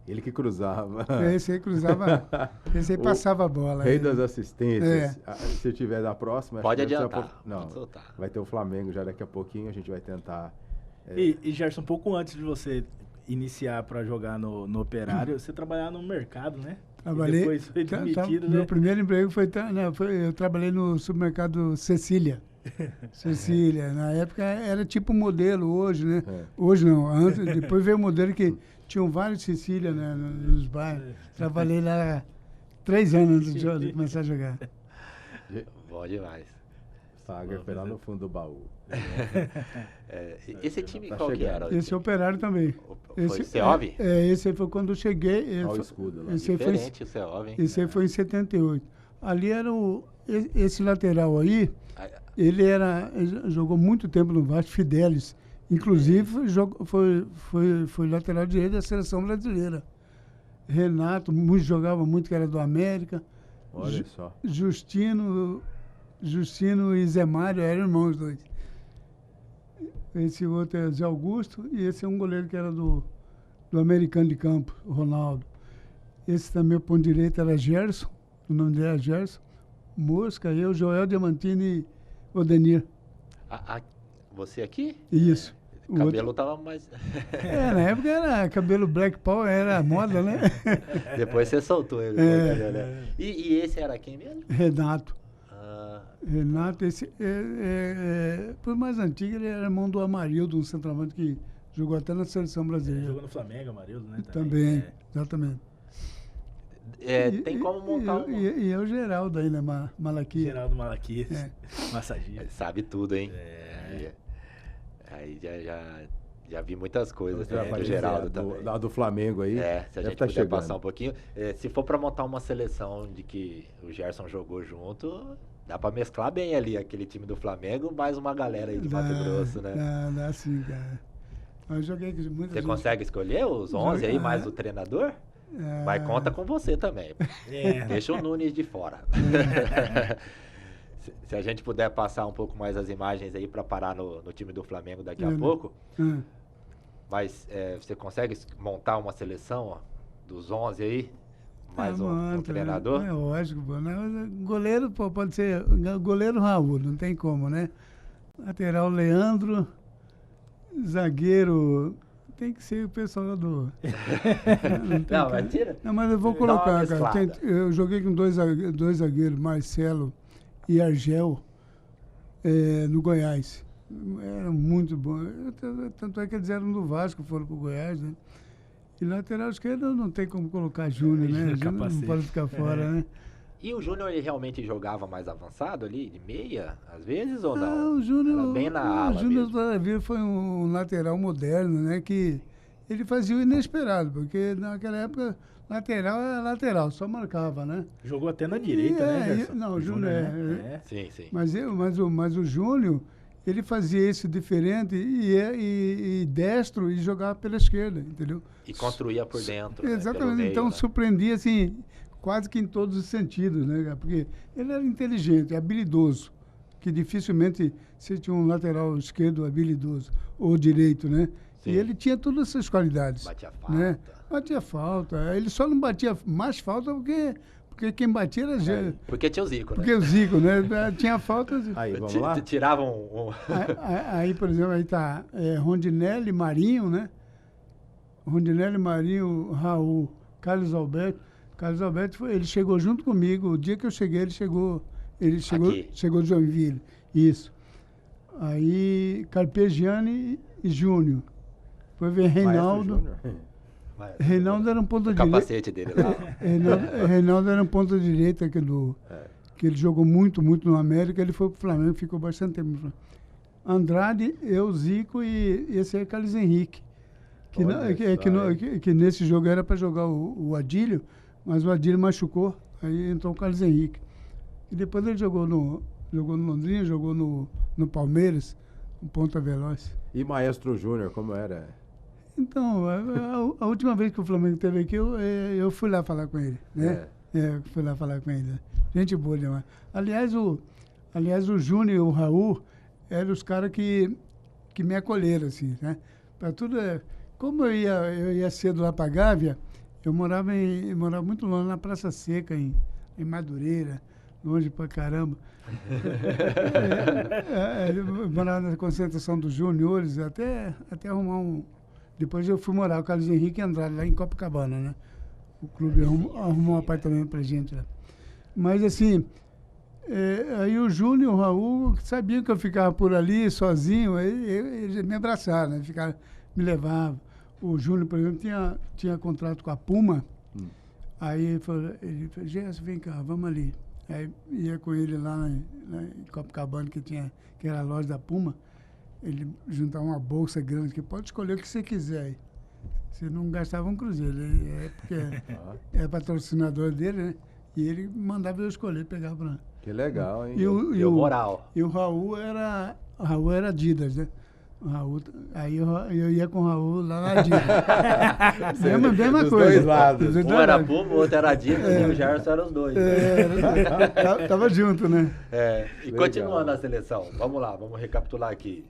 Ele que cruzava. Esse aí cruzava, esse aí passava a bola. Rei das assistências. Se tiver da próxima... Pode adiantar. Pode soltar. Vai ter o Flamengo já daqui a pouquinho, a gente vai tentar... E Gerson, um pouco antes de você iniciar para jogar no Operário, você trabalhava no mercado, né? Trabalhei. E depois foi demitido, né? Meu primeiro emprego eu trabalhei no supermercado Cecília. Na época era tipo modelo hoje, né? Hoje não, depois veio o modelo que tinham vários Cecília, né, nos bairros. Trabalhei lá 3 anos antes de começar a jogar. Bom demais. Saga foi lá no fundo do baú. Esse time qual que era? Esse Operário também. Foi o Seov? Esse aí foi quando eu cheguei. Olha o escudo lá. Diferente o Seov, hein? Esse aí foi em 78. Ali era esse lateral aí, ele jogou muito tempo no Vasco, Fidelis. Inclusive, foi lateral direito da seleção brasileira. Renato, jogava muito, que era do América. Olha só. Justino e Zé Mário eram irmãos dois. Esse outro é Zé Augusto e esse é um goleiro que era do Americano de Campo, o Ronaldo. Esse também, o ponto direito, era Gerson, o nome dele era Gerson. Mosca, eu, Joel Diamantini e Odenir. Você aqui? Isso. O cabelo tava mais... Na época era cabelo Black Power, era moda, né? Depois você soltou ele. Né? E esse era quem mesmo? Renato. Renato, esse por mais antigo, ele era irmão do Amarildo, um centroavante que jogou até na seleção brasileira. Jogou no Flamengo, Amarildo, né? Também, exatamente. Tem como montar E é o Geraldo aí, né? Malaquias. Geraldo Malaquias, massagista. Sabe tudo, hein? Aí já vi muitas coisas do Geraldo também. Do Flamengo aí. Se a gente puder passar um pouquinho. Se for para montar uma seleção de que o Gerson jogou junto, dá para mesclar bem ali aquele time do Flamengo, mais uma galera aí de Mato Grosso, né? Dá sim, cara. Eu joguei com muita Você consegue escolher os 11 aí, mais o treinador? Vai, conta com você também. Deixa o Nunes de fora. Se a gente puder passar um pouco mais as imagens aí para parar no time do Flamengo daqui a pouco. Mas você consegue montar uma seleção dos 11 aí? Mais um treinador? É lógico, pô, né? Goleiro, pô, pode ser goleiro Raul, não tem como, né? Lateral Leandro, zagueiro... Tem que ser o pessoal do... Não, mentira. Não, mas eu vou colocar, cara. Eu joguei com dois zagueiros, Marcelo e Argel, no Goiás. Era muito bom. Tanto é que eles eram do Vasco, foram pro Goiás, né? E lateral esquerdo não tem como colocar Júnior, né? Júnior não pode ficar fora, né? E o Júnior, ele realmente jogava mais avançado ali, de meia, às vezes, ou não? Não, o Júnior... Bem na ala O Júnior foi um lateral moderno, né? Que ele fazia o inesperado, porque naquela época, lateral era lateral, só marcava, né? Jogou até na direita, né, Gerson? Não, o Júnior Sim, sim. Mas o Júnior, ele fazia isso diferente e destro e jogava pela esquerda, entendeu? E construía por dentro, Exatamente, pelo meio, então né? Surpreendia, assim... quase que em todos os sentidos, né, cara? Porque ele era inteligente, habilidoso, que dificilmente você tinha um lateral esquerdo habilidoso, ou direito, né? Sim. E ele tinha todas essas qualidades. Batia falta. Né? Batia falta. Ele só não batia mais falta porque quem batia era... Porque tinha o Zico, né? Porque o Zico, né? Tinha falta... Aí, vamos lá? Tiravam Aí, por exemplo, aí tá Rondinelli, Marinho, né? Rondinelli, Marinho, Raul, Carlos Alberto. Carlos Alberto, ele chegou junto comigo. O dia que eu cheguei, ele chegou de Joinville. Isso. Aí, Carpegiani e Júnior. Foi ver Reinaldo. Reinaldo era um ponto direito. O capacete dele lá. Reinaldo era um ponto direita que ele jogou muito no América. Ele foi pro Flamengo, ficou bastante tempo no Flamengo. Andrade, eu, Zico e esse aí é Carlos Henrique. Que nesse jogo era para jogar o Adílio. Mas o Adílio machucou, aí entrou o Carlos Henrique. E depois ele jogou no Londrina, jogou no Palmeiras, um ponta veloz. E Maestro Júnior, como era? Então, a última vez que o Flamengo esteve aqui, eu fui lá falar com ele, né? Fui lá falar com ele. Gente boa demais. Aliás, o Júnior e o Raul eram os caras que me acolheram, assim, né? Para tudo, como eu ia cedo lá para Gávea, eu morava muito longe, na Praça Seca, em Madureira, longe pra caramba. Eu morava na concentração dos juniores, até arrumar Depois eu fui morar com o Carlos Henrique Andrade, lá em Copacabana, né? O clube arrumou um apartamento pra gente lá. Mas, assim, aí o Júnior e o Raul sabiam que eu ficava por ali, sozinho, eles me abraçaram, né? Me levavam. O Júnior, por exemplo, tinha contrato com a Puma. Aí ele falou, Gerson, vem cá, vamos ali. Aí ia com ele lá em Copacabana, que era a loja da Puma. Ele juntava uma bolsa grande, que pode escolher o que você quiser aí. Você não gastava um cruzeiro, porque é patrocinador dele, né? E ele mandava eu escolher, pegava pra... Que legal, hein? E o moral. E o Raul era Adidas, né? Raul, aí eu ia com o Raul lá na Adidas. mesma Dos coisa. dois lados. Dos dois Um era lados. Puma, o outro era Adidas e o Gerson era os dois. Tava junto, né? E Legal. continuando a seleção, vamos lá, vamos recapitular aqui.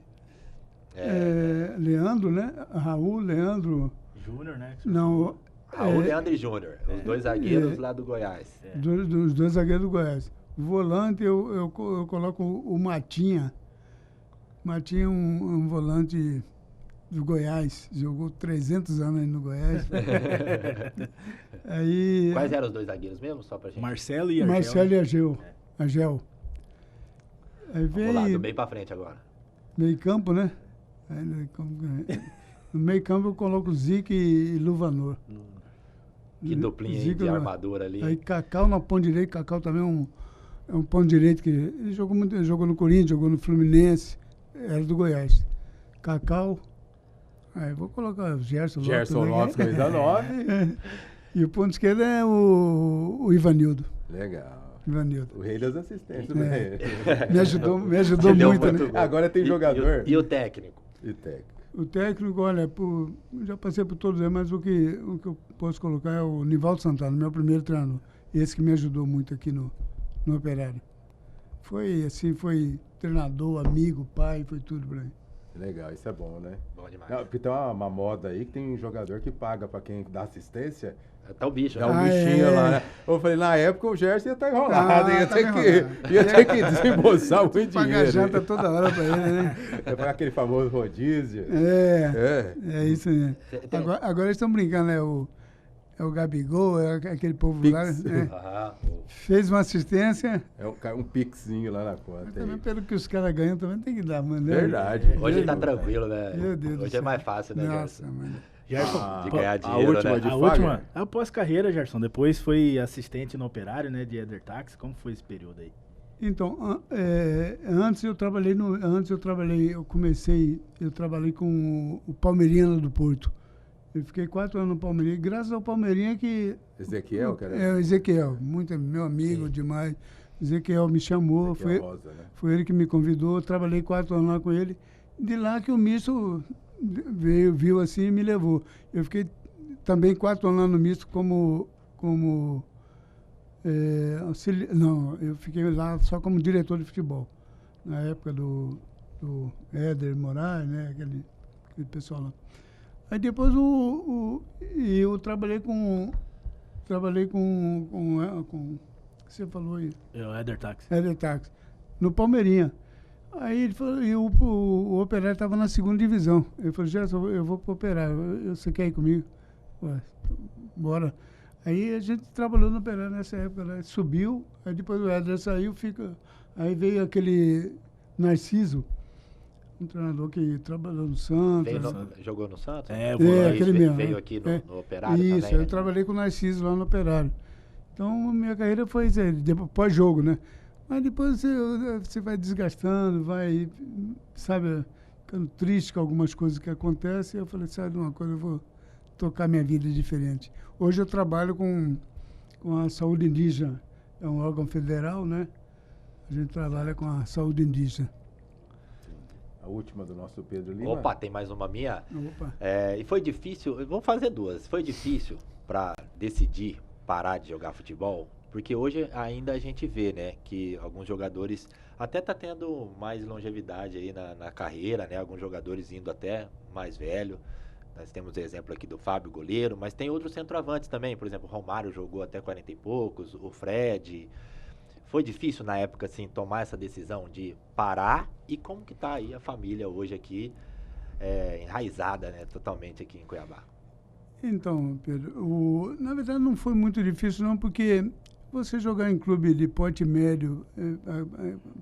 Leandro, né? Raul, Leandro. Júnior, né? Não, Raul, Leandro e Júnior, os dois zagueiros lá do Goiás. dos dois zagueiros do Goiás. Volante, eu coloco o Matinha. Matinha é um volante do Goiás. Jogou 300 anos aí no Goiás. Aí, Quais eram os dois zagueiros mesmo, só pra gente? Marcelo e Argel. Marcelo e Agel. Aí Vamos lá, do veio meio pra frente agora. meio campo, né? Aí, no meio campo eu coloco Zico e Luvanor. Que duplinha aí Zico de e armadura ali. Aí Cacau na ponta direita. Cacau também é um ponto direito que ele jogou muito, ele jogou no Corinthians, jogou no Fluminense, era do Goiás. Cacau. Aí vou colocar o Gerson Lopes. Gerson né? Lopes, camisa 9. E o ponto esquerdo é o Ivanildo. Legal. Ivanildo. O rei das assistências, É. né? Me ajudou Te deu muito, muito né? gol. Agora tem jogador. E o técnico? E técnico. O técnico, olha, já passei por todos eles, mas o que eu posso colocar é o Nivaldo Santana, meu primeiro treinador. Esse que me ajudou muito aqui no Operário. Foi assim, foi treinador, amigo, pai, foi tudo pra mim. Legal, isso é bom, né? Bom demais. Não, porque tem uma moda aí que tem um jogador que paga pra quem dá assistência. Tá o bicho, É um né? bichinho lá, né? Eu falei, na época o Gerson ia estar enrolado, ia tá ter enrolado. ia ter que desembolsar muito Pagar dinheiro. janta toda hora pra ele, né? É para aquele famoso rodízio. É isso aí. Tem- Agora eles estão brincando, né? É o Gabigol, é aquele povo Pix. lá. Né? Ah, Fez uma assistência. É um pixinho lá na conta. Mas também aí. pelo que os caras ganham, também tem que dar, mano. né? Verdade. hoje tá tranquilo, né? Meu Deus do Hoje céu. é mais fácil, né, Nossa, Gerson? mano. Gerson, De pô, ganhar a dinheiro, última né? de a Fagner? última, após carreira, Gerson, depois foi assistente no Operário, né, de Eder Táxi. Como foi esse período aí? Então, antes eu trabalhei com o Palmeirinha do Porto. Eu fiquei 4 anos no Palmeirinha, graças ao Palmeirinha que... Ezequiel, cara. É, o Ezequiel, muito meu amigo demais. Ezequiel me chamou, Ezequiel Rosa, né? foi ele que me convidou, eu trabalhei 4 anos lá com ele. De lá que o misto viu assim e me levou. Eu fiquei também 4 anos lá no misto como não, eu fiquei lá só como diretor de futebol. Na época do Éder Moraes, né? Aquele pessoal lá. Aí depois eu trabalhei com você falou aí, É o Eder Táxi. Éder Táxi, no Palmeirinha. Aí ele falou, e o Operário estava na 2ª divisão. Ele falou, Gerson, eu vou pro Operário, você quer ir comigo? Ué, bora. Aí a gente trabalhou no Operário nessa época, né? Subiu, aí depois o Éder saiu, aí veio aquele Narciso, um treinador que trabalhou no Santos. Jogou no Santos? É, aquele mesmo. Veio né? aqui no Operário Isso, também, eu né? trabalhei com o Narciso lá no Operário. Então, minha carreira foi pós-jogo, né? Mas depois você vai desgastando, vai, sabe, ficando triste com algumas coisas que acontecem. Eu falei, sabe de uma coisa, eu vou tocar minha vida diferente. Hoje eu trabalho com a saúde indígena. É um órgão federal, né? A gente trabalha com a saúde indígena. A última do nosso Pedro Lima. Opa, tem mais uma minha. Opa. E foi difícil, vamos fazer duas. Foi difícil para decidir parar de jogar futebol? Porque hoje ainda a gente vê, né, que alguns jogadores até tá tendo mais longevidade aí na carreira, né? Alguns jogadores indo até mais velho. Nós temos o exemplo aqui do Fábio, goleiro, mas tem outros centroavantes também. Por exemplo, o Romário jogou até 40 e poucos, o Fred. Foi difícil na época, assim, tomar essa decisão de parar? E como que tá aí a família hoje aqui, enraizada, né, totalmente aqui em Cuiabá? Então, Pedro, na verdade não foi muito difícil não, porque você jogar em clube de porte médio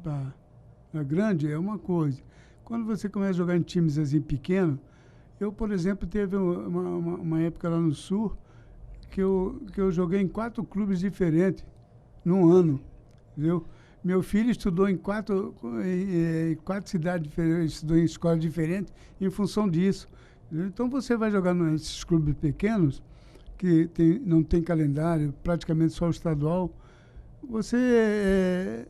para grande é uma coisa. Quando você começa a jogar em times assim pequenos, eu, por exemplo, teve uma época lá no Sul que eu joguei em 4 clubes diferentes num ano, entendeu? Meu filho estudou em 4 cidades diferentes, estudou em escolas diferentes em função disso. Então você vai jogar nesses clubes pequenos, que não tem calendário, praticamente só o estadual, você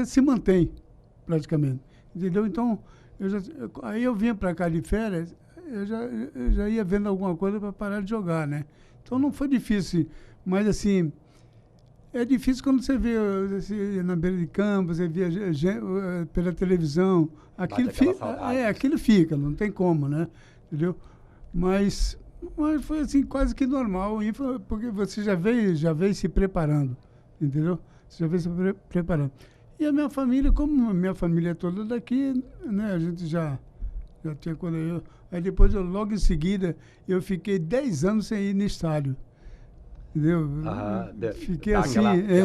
se mantém praticamente. Entendeu? Então, Aí eu vinha para cá de férias, eu já ia vendo alguma coisa para parar de jogar, né? Então não foi difícil, mas assim, é difícil quando você vê assim, na beira de campo, você via pela televisão, aquilo aquilo fica, não tem como, né? Entendeu? Mas foi assim, quase que normal, porque você já veio se preparando, entendeu? Você já veio se preparando. E a minha família, como a minha família é toda daqui, né? A gente já tinha quando eu... Aí depois, logo em seguida, eu fiquei 10 anos sem ir no estádio. Entendeu? Fiquei assim...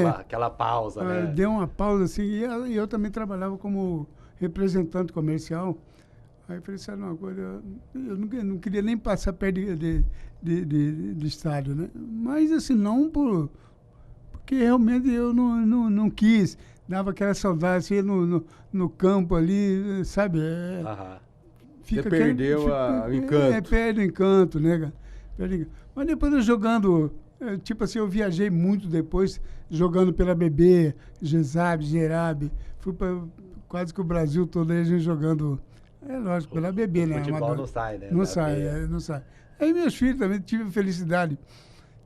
Aquela pausa, né? Deu uma pausa assim, e eu também trabalhava como representante comercial. Aí eu falei assim, uma coisa, eu não queria nem passar perto de estádio, né? Mas assim, não porque realmente eu não quis, dava aquela saudade, assim, no campo ali, sabe? Você perdeu o encanto. Perde o encanto, né, cara? Mas depois eu jogando, tipo assim, eu viajei muito depois, jogando pela BB, Gesab, Gerab, fui para quase que o Brasil todo aí, a gente jogando... É lógico, pela BB, né? O futebol não sai, né? Não sai. Aí meus filhos também tive felicidade.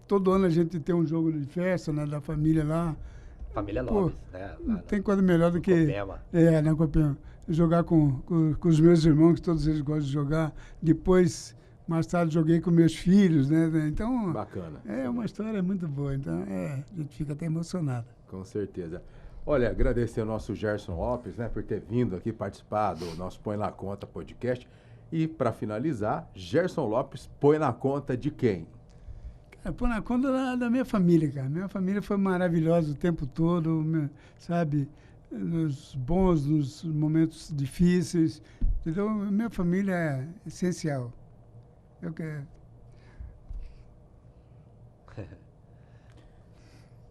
Todo ano a gente tem um jogo de festa, né? Da família lá. Família Lopes, né? Não tem coisa melhor do que... Copema. Na Copema. Jogar com os meus irmãos, que todos eles gostam de jogar. Depois, mais tarde, joguei com meus filhos, né? Então... Bacana. É uma história muito boa. Então, a gente fica até emocionado. Com certeza. Olha, agradecer ao nosso Gerson Lopes, né, por ter vindo aqui participar do nosso Põe na Conta podcast. E, para finalizar, Gerson Lopes põe na conta de quem? Cara, põe na conta da minha família, cara. Minha família foi maravilhosa o tempo todo, sabe? Nos bons, nos momentos difíceis. Entendeu? Minha família é essencial. Eu quero...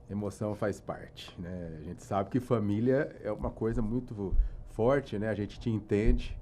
Emoção faz parte, né? A gente sabe que família é uma coisa muito forte, né? A gente te entende.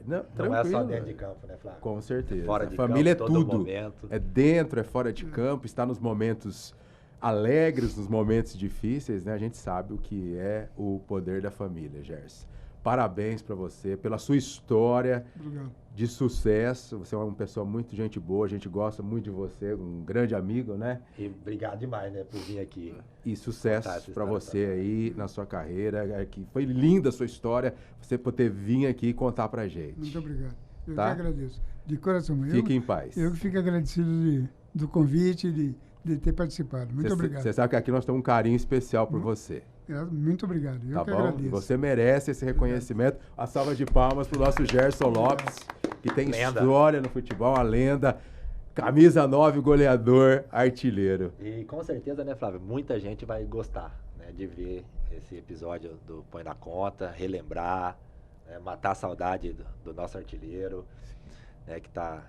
Não é só dentro de campo, né, Flávio? Com certeza. Fora de família campo, é tudo. Momento. É dentro, é fora de campo, está nos momentos alegres, nos momentos difíceis, né? A gente sabe o que é o poder da família, Gerson. Parabéns para você pela sua história. Obrigado. De sucesso. Você é uma pessoa muito gente boa, a gente gosta muito de você, um grande amigo, né? E obrigado demais, né, por vir aqui. E sucesso para você aí na sua carreira, que foi linda a sua história, você poder vir aqui e contar pra gente. Muito obrigado. Eu tá? que agradeço. De coração. Fique em paz. Eu que fico agradecido do convite, de ter participado. Muito obrigado. Você sabe que aqui nós temos um carinho especial por você. Muito obrigado. Eu que agradeço. Você merece esse reconhecimento. A salva de palmas para o nosso Gerson Lopes, que tem história no futebol, uma lenda. Camisa 9, goleador, artilheiro. E com certeza, né, Flávio? Muita gente vai gostar, né, de ver esse episódio do Põe na Conta, relembrar, né, matar a saudade do nosso artilheiro, né, que tá...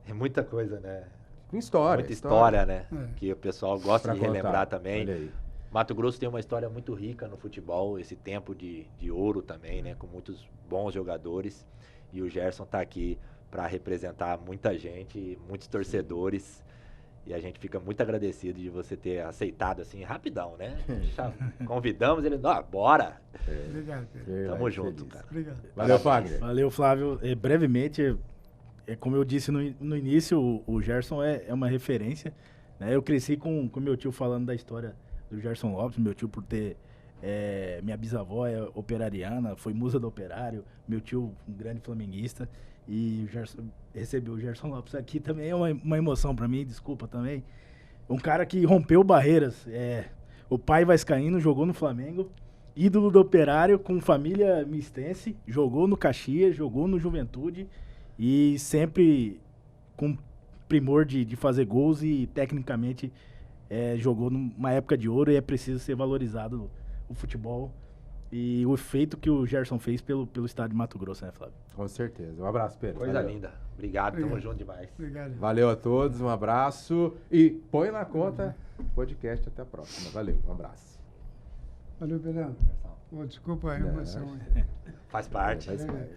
É muita coisa, né? Muita história, né? Que o pessoal gosta de relembrar também. Olha aí. Mato Grosso tem uma história muito rica no futebol, esse tempo de ouro também, né? Com muitos bons jogadores. E o Gerson está aqui para representar muita gente, muitos torcedores. E a gente fica muito agradecido de você ter aceitado assim, rapidão, né? Convidamos ele, bora! Obrigado, Pedro. Tamo junto, cara. Obrigado. Valeu, Fagner. Valeu, Flávio. Brevemente, como eu disse no início, o Gerson é uma referência. Né? Eu cresci com meu tio falando da história do Gerson Lopes, meu tio por ter... minha bisavó é operariana, foi musa do Operário, meu tio um grande flamenguista, e recebeu o Gerson Lopes aqui também é uma emoção para mim, desculpa também. Um cara que rompeu barreiras, o pai vascaíno, jogou no Flamengo, ídolo do Operário, com família mistense, jogou no Caxias, jogou no Juventude, e sempre com primor de fazer gols e tecnicamente jogou numa época de ouro e é preciso ser valorizado o futebol e o efeito que o Gerson fez pelo estado de Mato Grosso, né, Flávio? Com certeza. Um abraço, Pedro. Coisa linda. Obrigado, tamo junto demais. Obrigado. Valeu a todos, um abraço e põe na conta podcast. Até a próxima. Valeu, um abraço. Valeu, Pedrão. Desculpa a emoção. Faz parte. Faz parte.